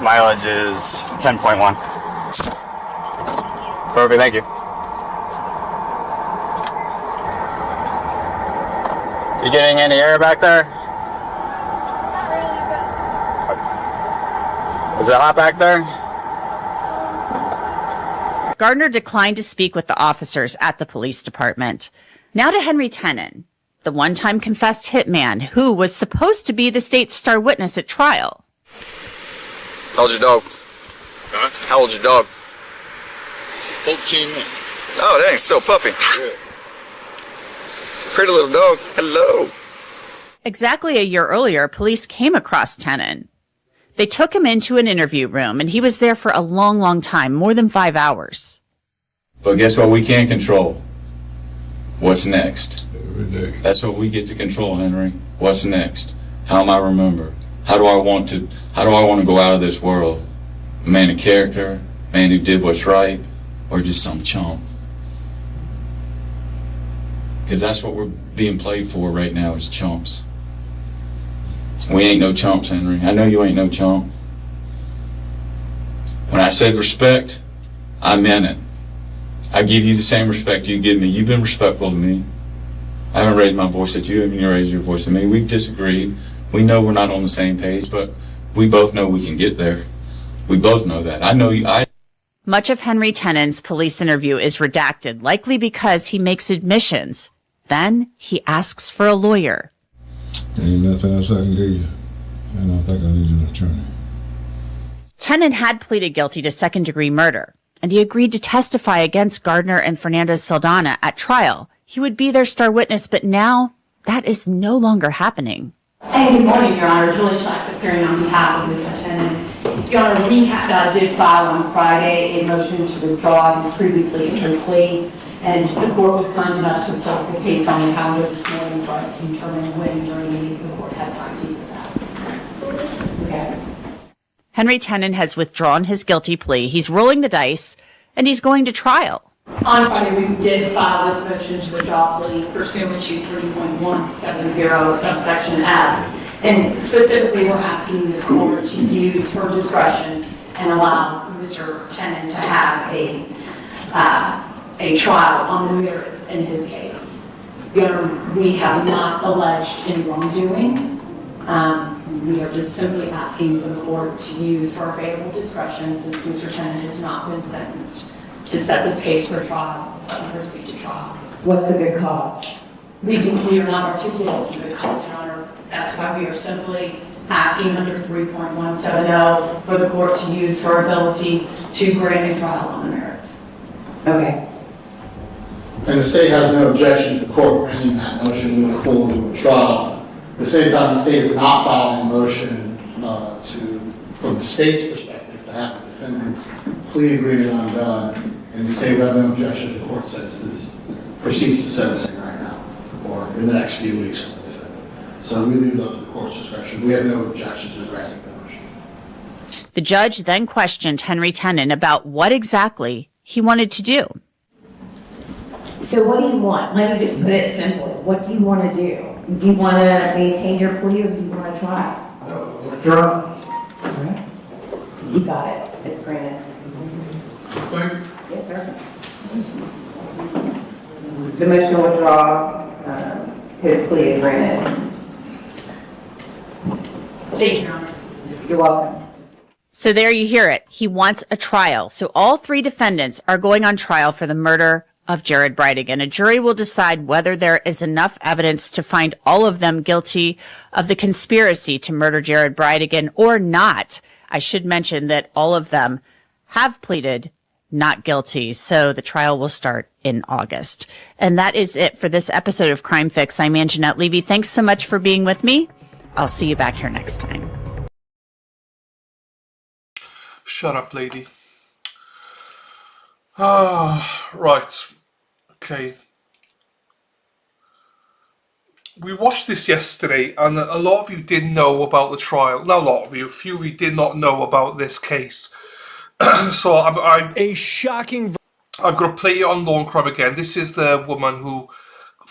Mileage is 10.1. Perfect, thank you. You getting any air back there? Is it hot back there? Gardner declined to speak with the officers at the police department. Now to Henry Tenon, the one-time confessed hitman who was supposed to be the state's star witness at trial. How old's your dog? Huh? How old's your dog? 14 minutes. Oh, dang, still a puppy. Yeah. Pretty little dog. Hello. Exactly a year earlier, police came across Tenon. They took him into an interview room, and he was there for a long, long time, more than 5 hours. But guess what we can't control? What's next? Every day. That's what we get to control, Henry. What's next? How am I remembered? How do I want to go out of this world? A man of character, a man who did what's right, or just some chump? Because that's what we're being played for right now, is chumps. We ain't no chumps, Henry. I know you ain't no chump. When I said respect, I meant it. I give you the same respect you give me. You've been respectful to me. I haven't raised my voice at you, and you raised your voice to me. We've disagreed. We know we're not on the same page, but we both know we can get there. We both know that. I know you. Much of Henry Tenon's police interview is redacted, likely because he makes admissions. Then he asks for a lawyer. There ain't nothing else I can do you. I don't think I need an attorney. Tenon had pleaded guilty to second-degree murder, and he agreed to testify against Gardner and Fernandez Saldana at trial. He would be their star witness, but now that is no longer happening. Hey, good morning, Your Honor. Julie Schlax appearing on behalf of Mr. Tenon. Your Honor, he did file on Friday a motion to withdraw his previously entered plea, and the court was kind enough to place the case on the calendar this morning for us to determine when during the meeting the court had time to do that. Okay. Henry Tenon has withdrawn his guilty plea. He's rolling the dice, and he's going to trial. On Friday, we did file this motion to withdraw plea pursuant to 3.170 subsection F. And specifically, we're asking this court to use her discretion and allow Mr. Tenon to have a trial on the merits in his case. Your Honor, we have not alleged any wrongdoing. We are just simply asking for the court to use her available discretion since Mr. Tenon has not been sentenced to set this case for trial and proceed to trial. What's a good cause? We are not articulating a good cause, Your Honor. That's why we are simply asking under 3.170 for the court to use her ability to grant a trial on the merits. Okay. And the state has no objection to the court granting that motion to move forward to a trial. At the same time, the state is not filing a motion from the state's perspective, to have the defendant's plea agreement undone. And the state has no objection. The court says this proceeds to sentencing right now, or in the next few weeks with the defendant. So we leave it up to the court's discretion. We have no objection to the granting of the motion. The judge then questioned Henry Tenon about what exactly he wanted to do. So what do you want? Let me just put it simply. What do you want to do? Do you want to maintain your plea or do you want to try? Withdraw. All right. You got it. It's granted. Yes, sir. The motion to withdraw, his plea is granted. Thank you, Your Honor. You're welcome. So there you hear it. He wants a trial. So all three defendants are going on trial for the murder of Jared Bridegan. A jury will decide whether there is enough evidence to find all of them guilty of the conspiracy to murder Jared Bridegan or not. I should mention that all of them have pleaded not guilty. So the trial will start in August. And that is it for this episode of Crime Fix. I'm Anjanette Levy. Thanks so much for being with me. I'll see you back here next time. Shut up, lady. Right. Okay. We watched this yesterday, and a lot of you didn't know about the trial. Not a lot of you. A few of you did not know about this case. So a shocking. I'm going to play it on Lawn Crime again. This is the woman who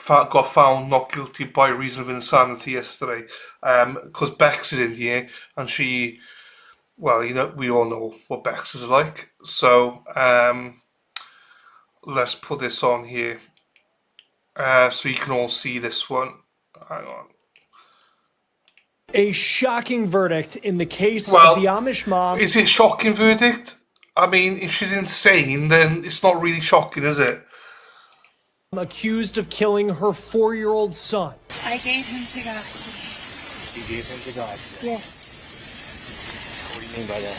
got found not guilty by reason of insanity yesterday. Because Bex is in here, and she, well, you know, we all know what Bex is like. So let's put this on here, so you can all see this one. Hang on. A shocking verdict in the case Well, of the Amish mom. Is it a shocking verdict? I mean, if she's insane, then it's not really shocking, is it? Accused of killing her 4-year-old son. I gave him to God. You gave him to God? Yes. What do you mean by that?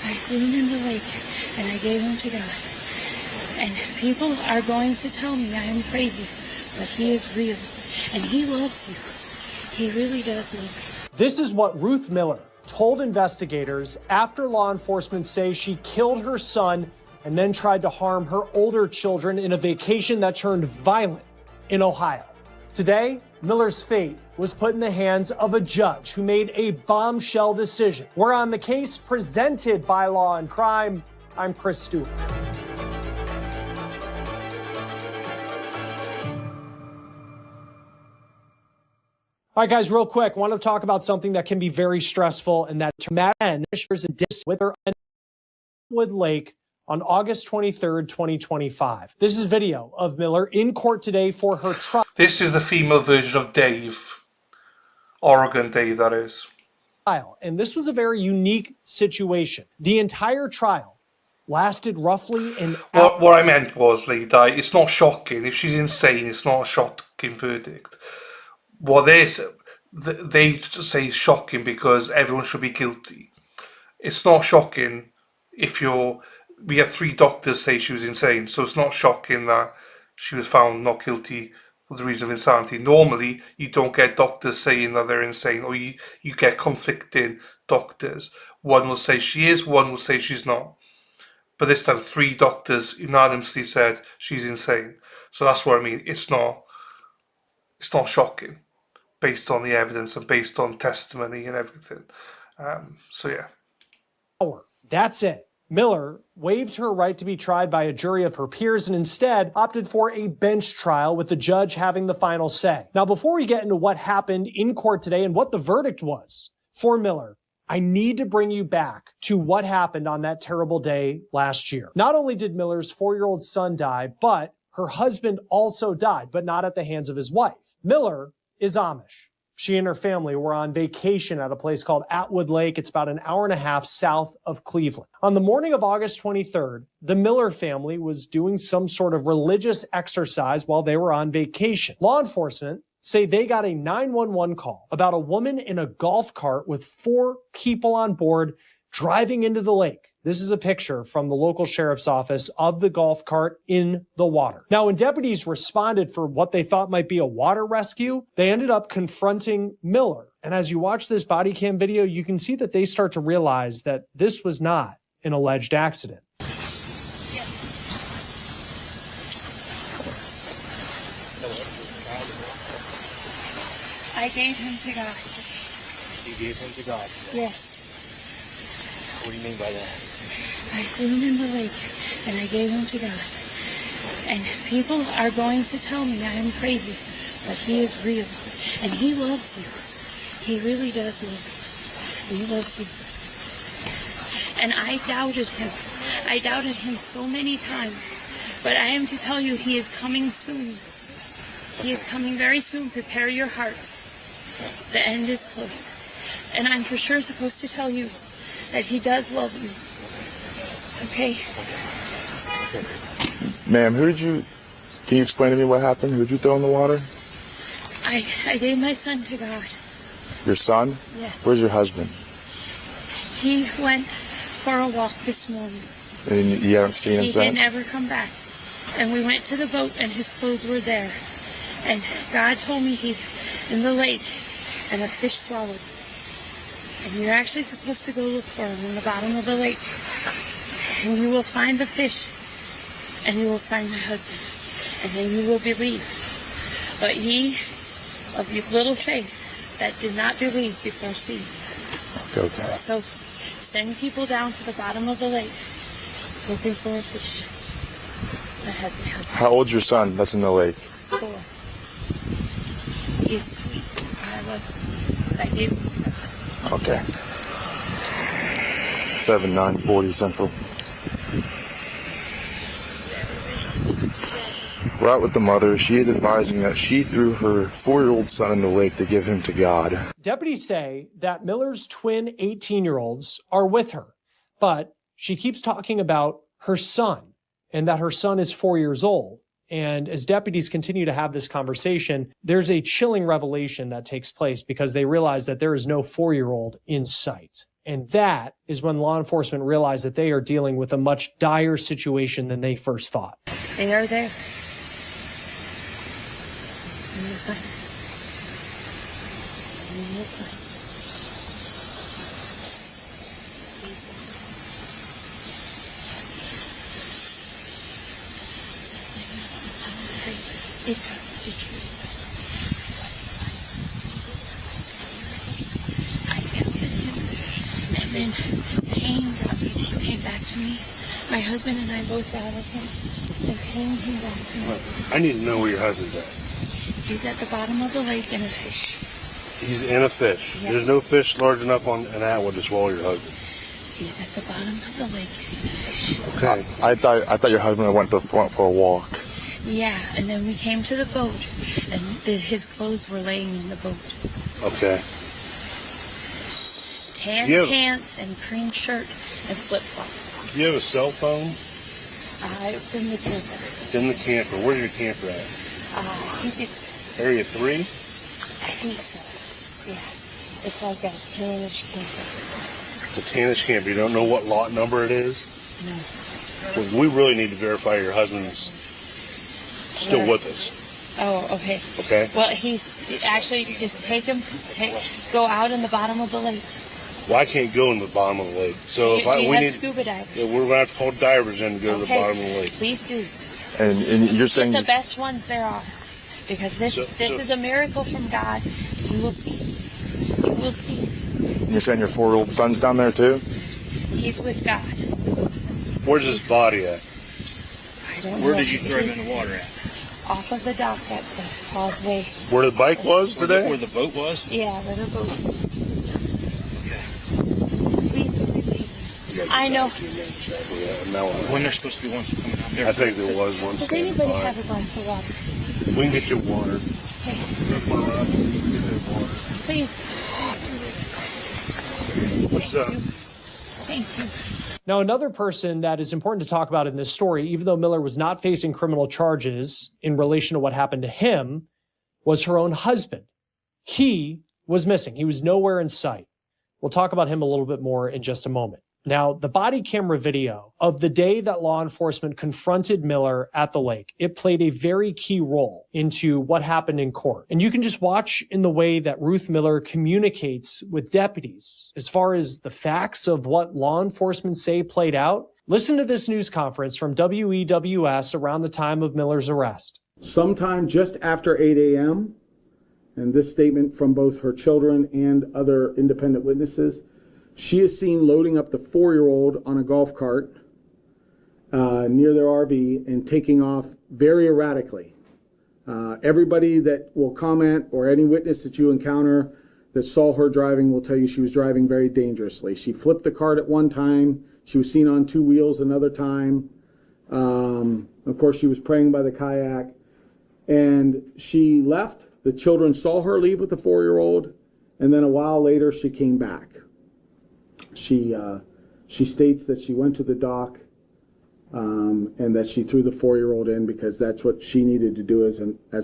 I threw him in the lake and I gave him to God. And people are going to tell me I am crazy, but he is real and he loves you. He really does love you. This is what Ruth Miller told investigators after law enforcement say she killed her son and then tried to harm her older children in a vacation that turned violent in Ohio. Today, Miller's fate was put in the hands of a judge who made a bombshell decision. We're on the case presented by Law and Crime. I'm Chris Stewart. All right, guys, real quick, I want to talk about something that can be very stressful, and that Matt with her Atwood Lake on August 23rd, 2025. This is video of Miller in court today for her trial. This is the female version of Dave. Oregon Dave, that is. And this was a very unique situation. The entire trial lasted roughly an hour. What I meant was, Lee, that it's not shocking. If she's insane, it's not a shocking verdict. What they just say is shocking because everyone should be guilty. It's not shocking if we had 3 doctors say she was insane, so it's not shocking that she was found not guilty for the reason of insanity. Normally, you don't get doctors saying that they're insane, or you get conflicting doctors. One will say she is, one will say she's not. But this time, 3 doctors unanimously said she's insane. So that's what I mean. It's not shocking, based on the evidence and based on testimony and everything. So yeah. That's it. Miller waived her right to be tried by a jury of her peers and instead opted for a bench trial with the judge having the final say. Now, before we get into what happened in court today and what the verdict was for Miller, I need to bring you back to what happened on that terrible day last year. Not only did Miller's 4-year-old son die, but her husband also died, but not at the hands of his wife. Miller is Amish. She and her family were on vacation at a place called Atwood Lake. It's about an hour and a half south of Cleveland. On the morning of August 23rd, the Miller family was doing some sort of religious exercise while they were on vacation. Law enforcement say they got a 911 call about a woman in a golf cart with 4 people on board driving into the lake. This is a picture from the local sheriff's office of the golf cart in the water. Now, when deputies responded for what they thought might be a water rescue, they ended up confronting Miller. And as you watch this body cam video, you can see that they start to realize that this was not an alleged accident. I gave him to God. You gave him to God? Yes. What do you mean by that? I threw him in the lake and I gave him to God. And people are going to tell me I am crazy, but he is real and he loves you. He really does love you. He loves you. And I doubted him. I doubted him so many times. But I am to tell you, he is coming soon. He is coming very soon. Prepare your hearts. The end is close. And I'm for sure supposed to tell you that he does love you. Okay? Ma'am, can you explain to me what happened? Who'd you throw in the water? I gave my son to God. Your son? Yes. Where's your husband? He went for a walk this morning. And you haven't seen him He since? didn't ever come back. And we went to the boat and his clothes were there. And God told me he's in the lake and a fish swallowed. And you're actually supposed to go look for him in the bottom of the lake. And you will find the fish. And you will find my husband. And then you will believe. But ye of your little faith that did not believe before seeing. Okay. So send people down to the bottom of the lake looking for a fish that has my husband. How old's your son that's in the lake? 4. He's sweet. I love him. I gave him to God. Okay. 7/9/40 Central. We're out with the mother. She is advising that she threw her 4-year-old son in the lake to give him to God. Deputies say that Miller's twin 18-year-olds are with her, but she keeps talking about her son and that her son is 4 years old. And as deputies continue to have this conversation, there's a chilling revelation that takes place because they realize that there is no 4-year-old in sight. And that is when law enforcement realize that they are dealing with a much dire situation than they first thought. They are there. I felt it him, and then pain came back to me. My husband and I both battled him. The pain came back to me. I need to know where your husband's at. He's at the bottom of the lake in a fish. He's in a fish. Yes. There's no fish large enough on an Atwood to swallow your husband. He's at the bottom of the lake in a fish. Okay. I thought your husband went to the front for a walk. Yeah, and then we came to the boat, and his clothes were laying in the boat. Okay. Tan Yeah. pants and cream shirt and flip-flops. Do you have a cell phone? It's in the camper. It's in the camper. Where's your camper at? I think it's, Area 3? I think so. Yeah. It's like a tannish camper. It's a tannish camper. You don't know what lot number it is? No. Well, we really need to verify your husband's still Where? with us. Oh, okay. Okay. Well, he's actually just go out in the bottom of the lake. Well, I can't go in the bottom of the lake. So Do you have scuba divers? Yeah, we're gonna have to call divers in to go to the Okay. bottom of the lake. Please do. And you're saying Get the best ones there are, because this is a miracle from God. You will see. You will see. you're saying your 4-year-old son's down there too? He's with God. Where's his body at? I don't know. Where did you throw him in the water at? Off of the dock at the causeway. Where the bike was today? Where the boat was? Yeah, where the boat. Please believe. I know. When there's supposed to be ones coming out there. I think there was one. Does anybody have a glass of water? We can get you water. Please. What's up? Thank you. Now, another person that is important to talk about in this story, even though Miller was not facing criminal charges in relation to what happened to him, was her own husband. He was missing. He was nowhere in sight. We'll talk about him a little bit more in just a moment. Now, the body camera video of the day that law enforcement confronted Miller at the lake, it played a very key role into what happened in court. And you can just watch in the way that Ruth Miller communicates with deputies as far as the facts of what law enforcement say played out. Listen to this news conference from WEWS around the time of Miller's arrest. Sometime just after 8 a.m., and this statement from both her children and other independent witnesses, she is seen loading up the 4-year-old on a golf cart near their RV and taking off very erratically. Everybody that will comment or any witness that you encounter that saw her driving will tell you she was driving very dangerously. She flipped the cart at one time. She was seen on 2 wheels another time. Of course, she was praying by the kayak. And she left. The children saw her leave with the 4-year-old. And then a while later, she came back. She states that she went to the dock and that she threw the 4-year-old in because that's what she needed to do as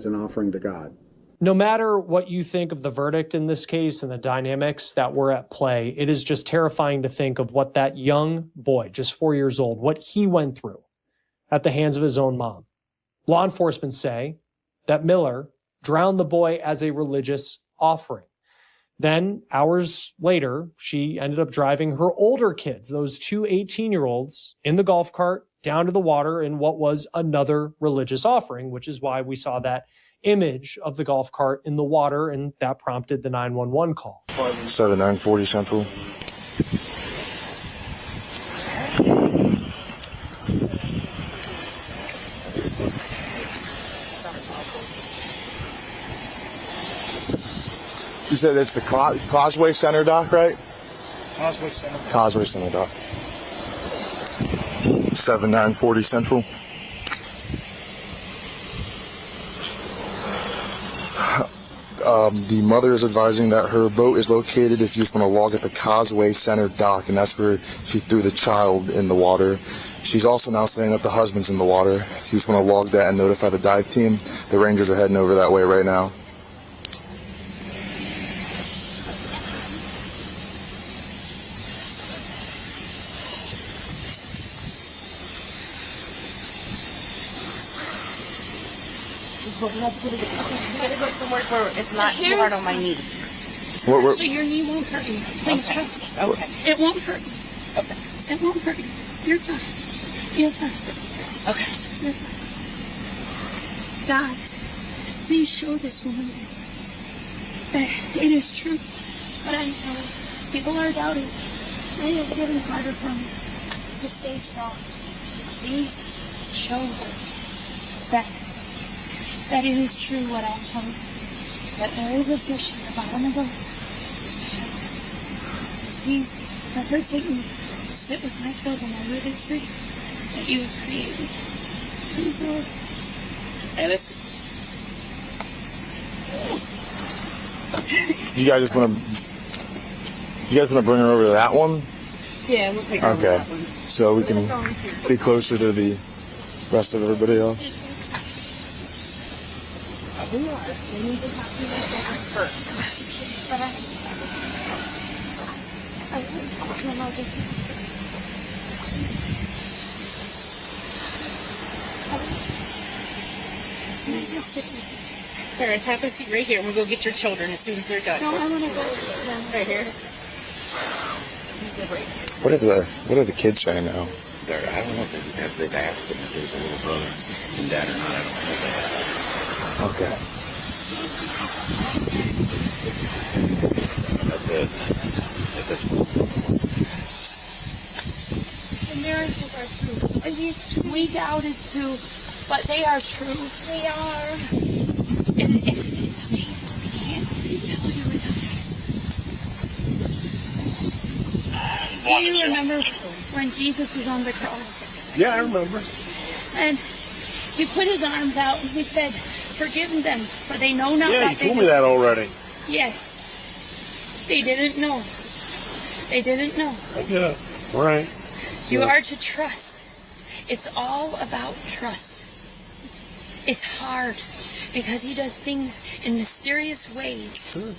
an offering to God. No matter what you think of the verdict in this case and the dynamics that were at play, it is just terrifying to think of what that young boy, just 4 years old, what he went through at the hands of his own mom. Law enforcement say that Miller drowned the boy as a religious offering. Then, hours later, she ended up driving her older kids, those 2 18-year-olds, in the golf cart down to the water in what was another religious offering, which is why we saw that image of the golf cart in the water, and that prompted the 911 call. 7940 Central. You said it's the Causeway Center dock, right? Causeway Center. Causeway Center dock. 7940 Central. The mother is advising that her boat is located if you just want to log at the Causeway Center dock, and that's where she threw the child in the water. She's also now saying that the husband's in the water. If you just want to log that and notify the dive team, the Rangers are heading over that way right now. We gotta go somewhere where it's not too hard on my knee. So your knee won't hurt you. Please trust me. Okay. It won't hurt you. Okay. It won't hurt you. You're fine. You're fine. Okay. You're fine. God, please show this woman that it is true. But I'm telling you, people are doubting. They are getting harder from me to stay strong. Please show her that it is true what I'm telling you. That there is a fish at the bottom of the lake. Please let her take me to sit with my children under the tree that you have created. Please, Lord. Hey, listen. You guys just want to? You guys want to bring her over to that one? Yeah, we'll take her over Okay, that one. so we can be closer to the rest of everybody else. We need to talk to you first. But I want to talk to them all this. Can I just sit with you? Paris, have a seat right here and we'll go get your children as soon as they're done. No, I want to go Right here. What are the kids saying now? I don't know if they've asked them if there's a little brother and dad or not. I don't know if they have. Okay. That's it. At this point. The miracles are true. And these two, we doubted too, but they are true. They are. And it's amazing. We can't tell you enough. Do you remember when Jesus was on the cross? Yeah, I remember. And he put his arms out and he said, "Forgive them, for they know not Yeah, what you they told do." me that already. Yes. They didn't know. They didn't know. Yeah, right. You are to trust. It's all about trust. It's hard because he does things in mysterious ways. Sure.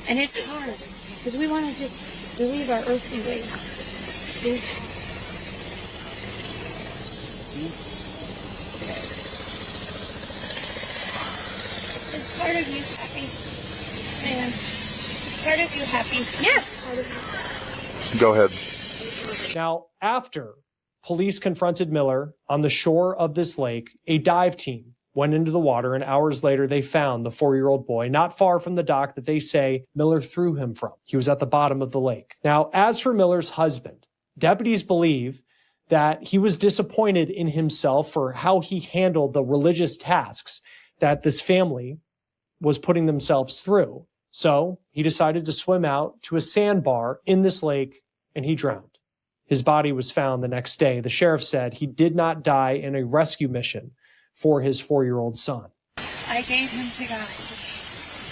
And it's hard because we want to just believe our earthly ways. Is part of you happy? And is part of you happy? Yes. Part of you. Go ahead. Now, after police confronted Miller on the shore of this lake, a dive team went into the water, and hours later they found the 4-year-old boy not far from the dock that they say Miller threw him from. He was at the bottom of the lake. Now, as for Miller's husband, deputies believe that he was disappointed in himself for how he handled the religious tasks that this family was putting themselves through. So he decided to swim out to a sandbar in this lake, and he drowned. His body was found the next day. The sheriff said he did not die in a rescue mission for his 4-year-old son. I gave him to God.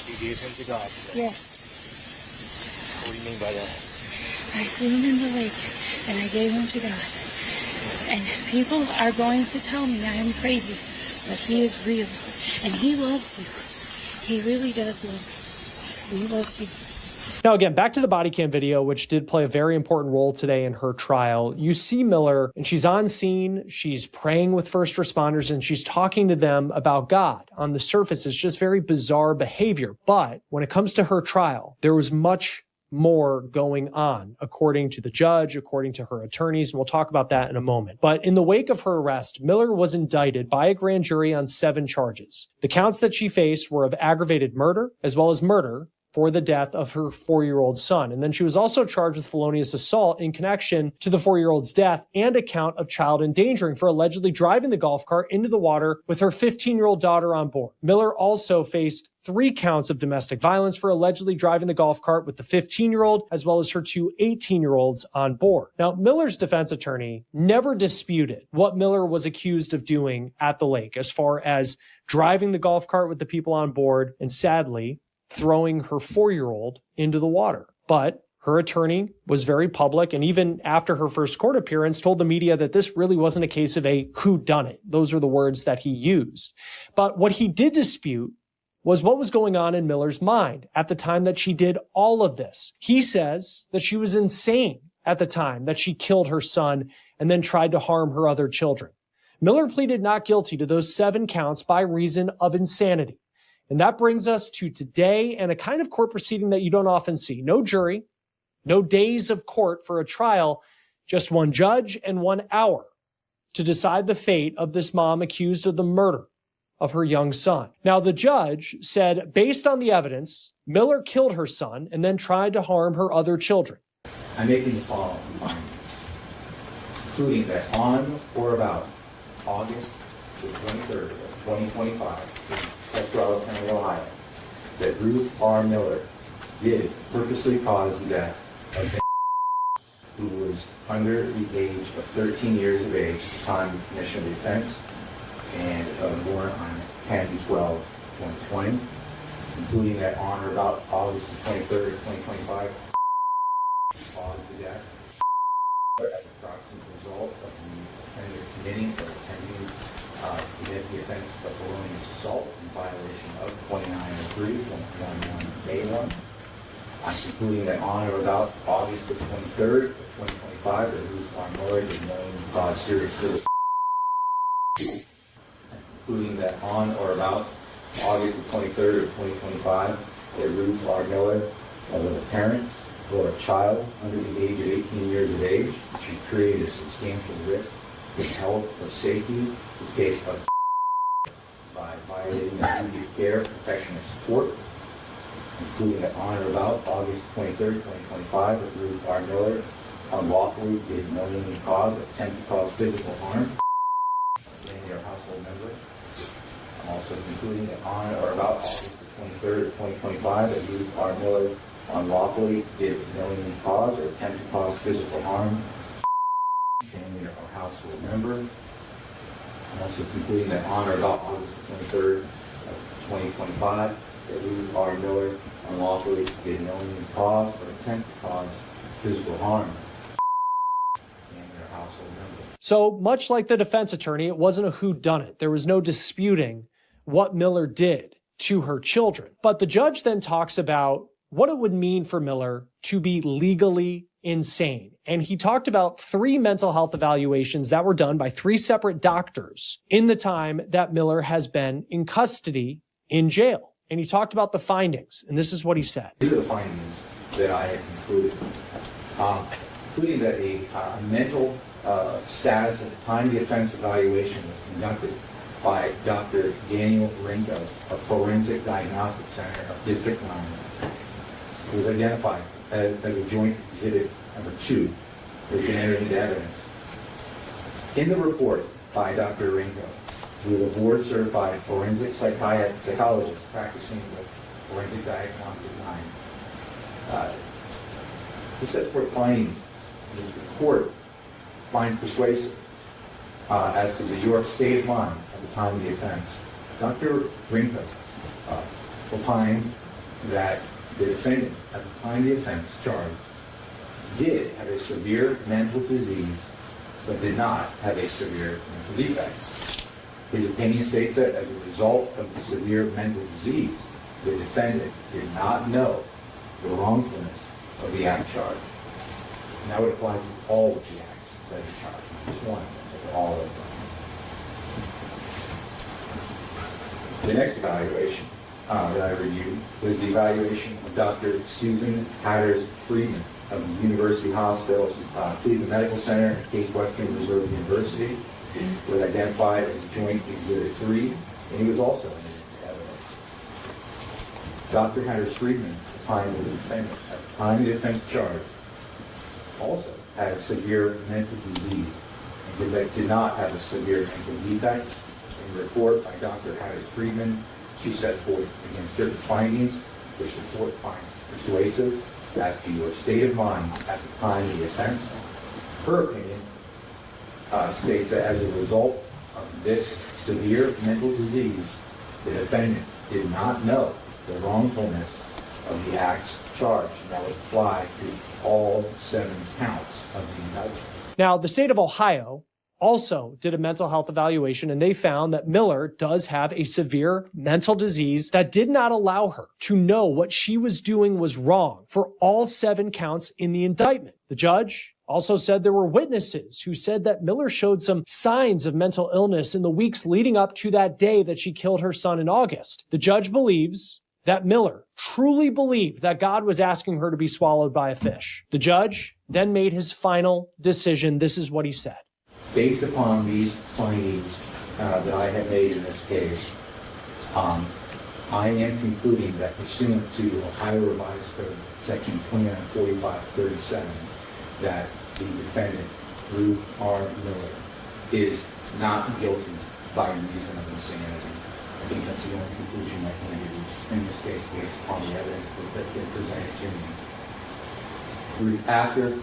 You gave him to God. Yes. What do you mean by that? I threw him in the lake and I gave him to God. And people are going to tell me I am crazy, but he is real and he loves you. He really does love you. He loves you. Now, again, back to the body cam video, which did play a very important role today in her trial. You see Miller, and she's on scene. She's praying with first responders, and she's talking to them about God. On the surface, it's just very bizarre behavior. But when it comes to her trial, there was much more going on, according to the judge, according to her attorneys, and we'll talk about that in a moment. But in the wake of her arrest, Miller was indicted by a grand jury on 7 charges. The counts that she faced were of aggravated murder, as well as murder for the death of her 4-year-old son. And then she was also charged with felonious assault in connection to the 4-year-old's death and a count of child endangering for allegedly driving the golf cart into the water with her 15-year-old daughter on board. Miller also faced 3 counts of domestic violence for allegedly driving the golf cart with the 15-year-old as well as her 2 18-year-olds on board. Now, Miller's defense attorney never disputed what Miller was accused of doing at the lake as far as driving the golf cart with the people on board and, sadly, throwing her 4-year-old into the water. But her attorney was very public, and even after her first court appearance, told the media that this really wasn't a case of a whodunit. Those were the words that he used. But what he did dispute was what was going on in Miller's mind at the time that she did all of this. He says that she was insane at the time that she killed her son and then tried to harm her other children. Miller pleaded not guilty to those 7 counts by reason of insanity. And that brings us to today and a kind of court proceeding that you don't often see. No jury, no days of court for a trial, just one judge and 1 hour to decide the fate of this mom accused of the murder of her young son. Now, the judge said, based on the evidence, Miller killed her son and then tried to harm her other children. I'm making the following findings, including that on or about August the 23rd of 2025 in Colorado County, Ohio, that Ruth R. Miller did purposely cause the death of who was under the age of 13 years of age at the time of the commission of the offense and born on 10/12/2020, including that on or about August the 23rd of 2025 caused the death as a proximate result of the offender committing or attempting to commit the offense of felonious assault in violation of 2903.11A1. I'm concluding that on or about August the 23rd of 2025, that Ruth R. Miller did knowingly cause serious physical. Including that on or about August the 23rd of 2025, that Ruth R. Miller, whether a parent or a child under the age of 18 years of age, she created a substantial risk to health or safety, in this case of by violating the duty of care, protection, and support, including that on or about August 23rd, 2025, that Ruth R. Miller unlawfully did knowingly cause or attempt to cause physical harm to any or household member. I'm also concluding that on or about August the 23rd of 2025, that Ruth R. Miller unlawfully did knowingly cause or attempt to cause physical harm to family or household member. I'm also concluding that on or about August the 23rd of 2025, that Ruth R. Miller unlawfully did knowingly cause or attempt to cause physical harm to family or household member. So much like the defense attorney, it wasn't a whodunit. There was no disputing what Miller did to her children. But the judge then talks about what it would mean for Miller to be legally insane. And he talked about 3 mental health evaluations that were done by 3 separate doctors in the time that Miller has been in custody in jail. And he talked about the findings. And this is what he said. These are the findings that I have concluded, including that a mental status at the time the offense evaluation was conducted by Dr. Daniel Ringo of Forensic Diagnostic Center of District 9 was identified as a joint exhibit number 2 that can enter into evidence. In the report by Dr. Ringo, who is a board-certified forensic psychologist practicing with Forensic Diagnostic 9, he sets forth findings in his report finds persuasive as to the York state of mind at the time of the offense. Dr. Ringo opined that the defendant at the time of the offense charged did have a severe mental disease, but did not have a severe mental defect. His opinion states that as a result of the severe mental disease, the defendant did not know the wrongfulness of the act charged. And that would apply to all of the acts that is charged, not just one, but to all of them. The next evaluation that I reviewed was the evaluation of Dr. Susan Hatters Friedman of the University Hospital, Cleveland Medical Center, Case Western Reserve University. Was identified as a joint exhibit 3, and he was also admitted to evidence. Dr. Hatters Friedman opined that the defendant at the time of the offense charged also had a severe mental disease and did not have a severe mental defect. In the report by Dr. Hatters Friedman, she sets forth against certain findings which the court finds persuasive as to your state of mind at the time of the offense. Her opinion states that as a result of this severe mental disease, the defendant did not know the wrongfulness of the acts charged, and that would apply to all 7 counts of the indictment. Now, the state of Ohio also did a mental health evaluation, and they found that Miller does have a severe mental disease that did not allow her to know what she was doing was wrong for all 7 counts in the indictment. The judge also said there were witnesses who said that Miller showed some signs of mental illness in the weeks leading up to that day that she killed her son in August. The judge believes that Miller truly believed that God was asking her to be swallowed by a fish. The judge then made his final decision. This is what he said. Based upon these findings that I have made in this case, I am concluding that pursuant to Ohio Revised Code, Section 2945-37, that the defendant, Ruth R. Miller, is not guilty by reason of insanity. I think that's the only conclusion I can reach in this case based upon the evidence that's been presented to me. Ruth, after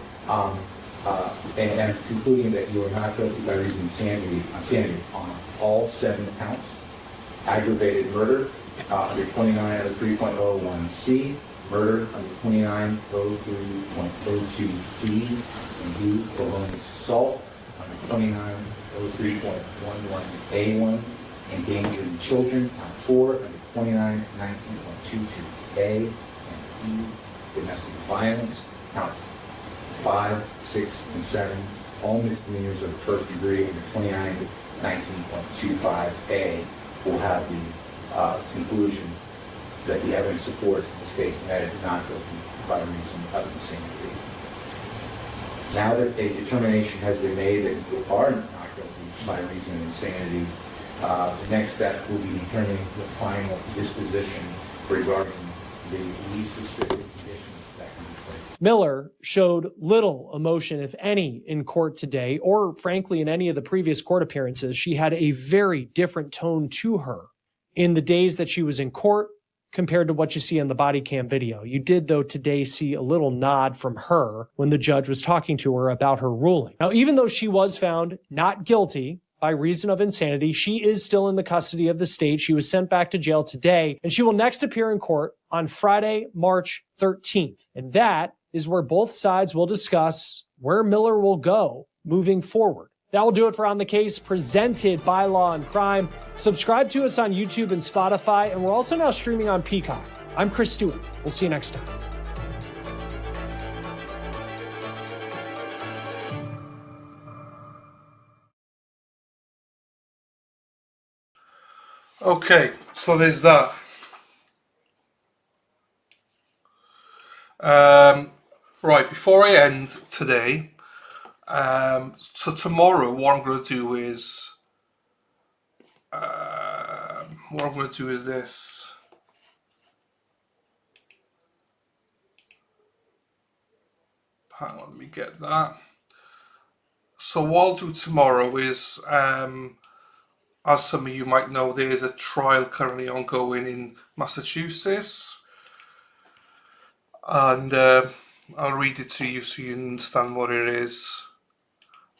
and concluding that you are not guilty by reason of insanity on all 7 counts, aggravated murder under 2903.01C, murder under 2903.02D, and you felonious assault under 2903.11A1, endangering children on 4 under 2919.22A and E, domestic violence, count 5, 6, and 7, all misdemeanors of the first degree under 2919.25A will have the conclusion that the evidence supports in this case that it is not guilty by reason of insanity. Now that a determination has been made that you are not guilty by reason of insanity, the next step will be determining the final disposition regarding the least restrictive conditions that can be placed. Miller showed little emotion, if any, in court today, or frankly, in any of the previous court appearances. She had a very different tone to her in the days that she was in court compared to what you see in the body cam video. You did, though, today see a little nod from her when the judge was talking to her about her ruling. Now, even though she was found not guilty by reason of insanity, she is still in the custody of the state. She was sent back to jail today, and she will next appear in court on Friday, March 13th. And that is where both sides will discuss where Miller will go moving forward. That will do it for On the Case, presented by Law and Crime. Subscribe to us on YouTube and Spotify, and we're also now streaming on Peacock. I'm Chris Stewart. We'll see you next time. Okay, so there's that. Right, before I end today, so tomorrow what I'm going to do is this. Hang on, let me get that. So what I'll do tomorrow is, as some of you might know, there's a trial currently ongoing in Massachusetts, and I'll read it to you so you understand what it is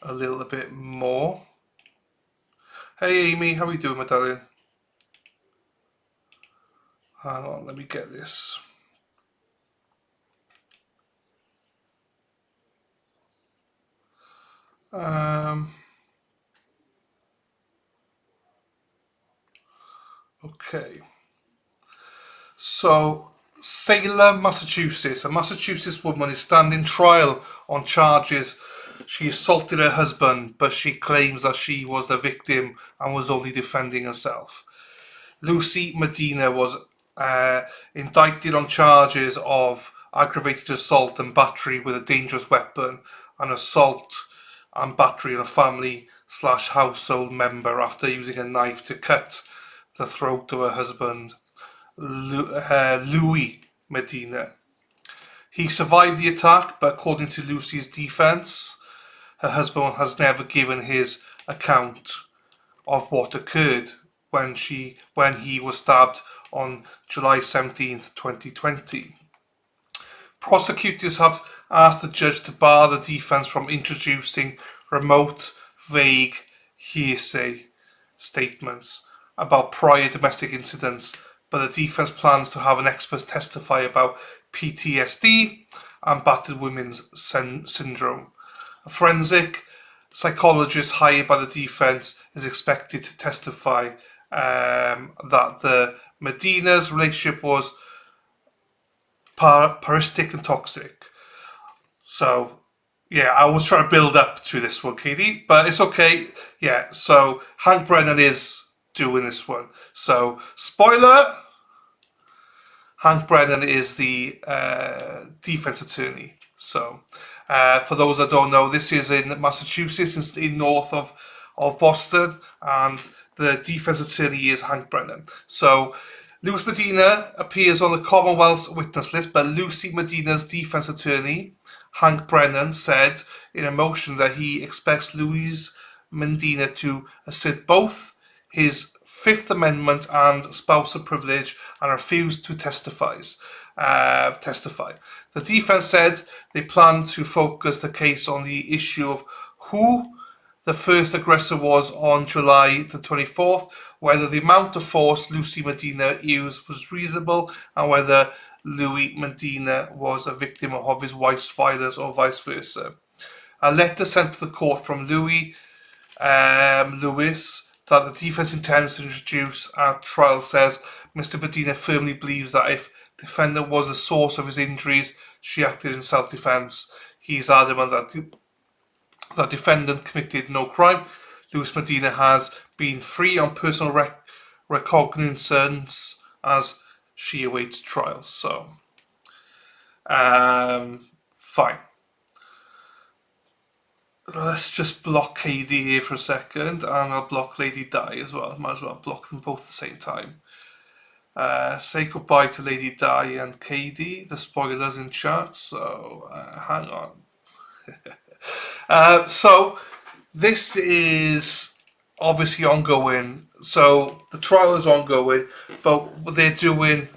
a little bit more. Hey Amy, how are you doing, my darling? Hang on, let me get this. Okay. So, Salem, Massachusetts. A Massachusetts woman is standing trial on charges she assaulted her husband, but she claims that she was the victim and was only defending herself. Lucy Medina was indicted on charges of aggravated assault and battery with a dangerous weapon, and assault and battery on a family/household member after using a knife to cut the throat of her husband, Louis Medina. He survived the attack, but according to Lucy's defense, her husband has never given his account of what occurred when he was stabbed on July 17th, 2020. Prosecutors have asked the judge to bar the defense from introducing remote, vague hearsay statements about prior domestic incidents but the defense plans to have an expert testify about PTSD and battered women's syndrome. A forensic psychologist hired by the defense is expected to testify that the Medina's relationship was parasitic and toxic. So, yeah, I was trying to build up to this one, Katie, but it's okay. Yeah, so Hank Brennan is doing this one. So, spoiler, Hank Brennan is the defense attorney. So, for those that don't know, this is in Massachusetts, in north of Boston, and the defense attorney is Hank Brennan. So, Luis Medina appears on the Commonwealth's witness list, but Lucy Medina's defense attorney, Hank Brennan, said in a motion that he expects Luis Medina to assert both his Fifth Amendment and spousal privilege and refused to testify. The defense said they plan to focus the case on the issue of who the first aggressor was on July the 24th, whether the amount of force Lucy Medina used was reasonable, and whether Luis Medina was a victim of his wife's violence or vice versa. A letter sent to the court from Luis that the defense intends to introduce at trial says Mr. Medina firmly believes that if the defendant was the source of his injuries, she acted in self-defense. He's adamant that the defendant committed no crime. Luis Medina has been free on personal recognizance as she awaits trial. So, fine. Let's just block KD here for a second, and I'll block Lady Di as well. Might as well block them both at the same time. Say goodbye to Lady Di and KD. The spoilers in chat, so hang on. So this is obviously ongoing. So the trial is ongoing, but they're doing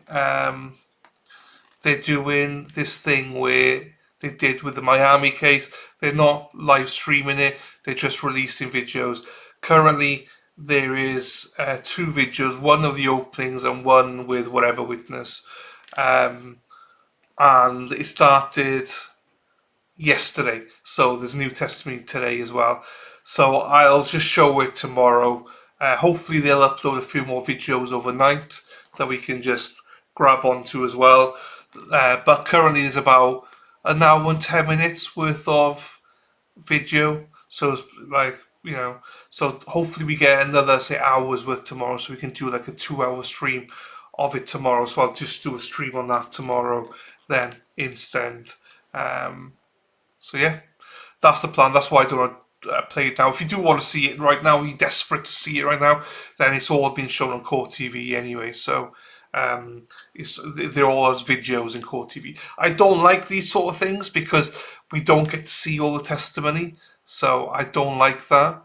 this thing where they did with the Miami case. They're not live streaming it. They're just releasing videos. Currently, there is 2 videos, one of the openings and one with whatever witness. And it started yesterday. So there's new testimony today as well. So I'll just show it tomorrow. Hopefully they'll upload a few more videos overnight that we can just grab onto as well. But currently there's about an hour and 10 minutes worth of video. So it's like, you know, so hopefully we get another, say, hour's worth tomorrow, so we can do like a 2-hour stream of it tomorrow. So I'll just do a stream on that tomorrow then instead. So yeah, that's the plan. That's why I don't play it now. If you do want to see it right now, you're desperate to see it right now, then it's all been shown on Court TV anyway. So they're all as videos in Court TV. I don't like these sort of things because we don't get to see all the testimony. So I don't like that.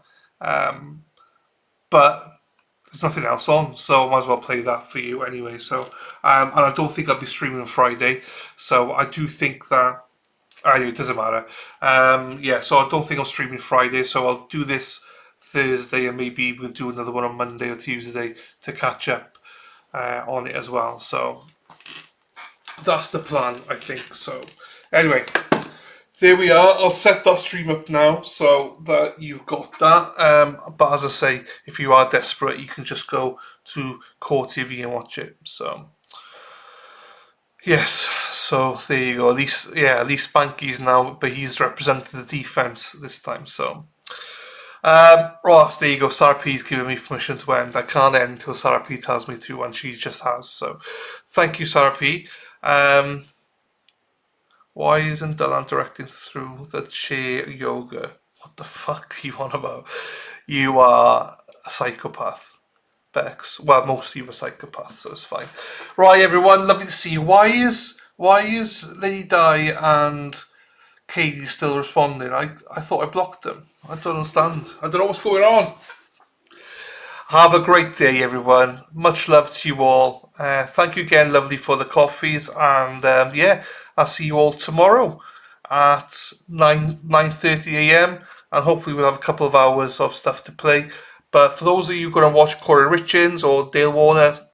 But there's nothing else on, so I might as well play that for you anyway. So and I don't think I'll be streaming on Friday. So I do think that anyway, it doesn't matter. Yeah, so I don't think I'm streaming Friday, so I'll do this Thursday, and maybe we'll do another one on Monday or Tuesday to catch up on it as well. So that's the plan, I think. So anyway, there we are. I'll set that stream up now so that you've got that. But as I say, if you are desperate, you can just go to Court TV and watch it. So yes, so there you go. At least Spanky's now, but he's represented the defense this time. So Ross, there you go. Sarah P's giving me permission to end. I can't end until Sarah P tells me to, and she just has. So thank you, Sarah P. Why isn't Dylan directing through the chair yoga? What the fuck are you on about? You are a psychopath, Bex. Well, most of you are psychopaths, so it's fine. Right, everyone, lovely to see you. Why is Lady Di and Katie still responding? I thought I blocked them. I don't understand. I don't know what's going on. Have a great day, everyone. Much love to you all. Thank you again, lovely, for the coffees. And yeah, I'll see you all tomorrow at 9:30 a.m. And hopefully we'll have a couple of hours of stuff to play. But for those of you going to watch Corey Richards or Dale Warner,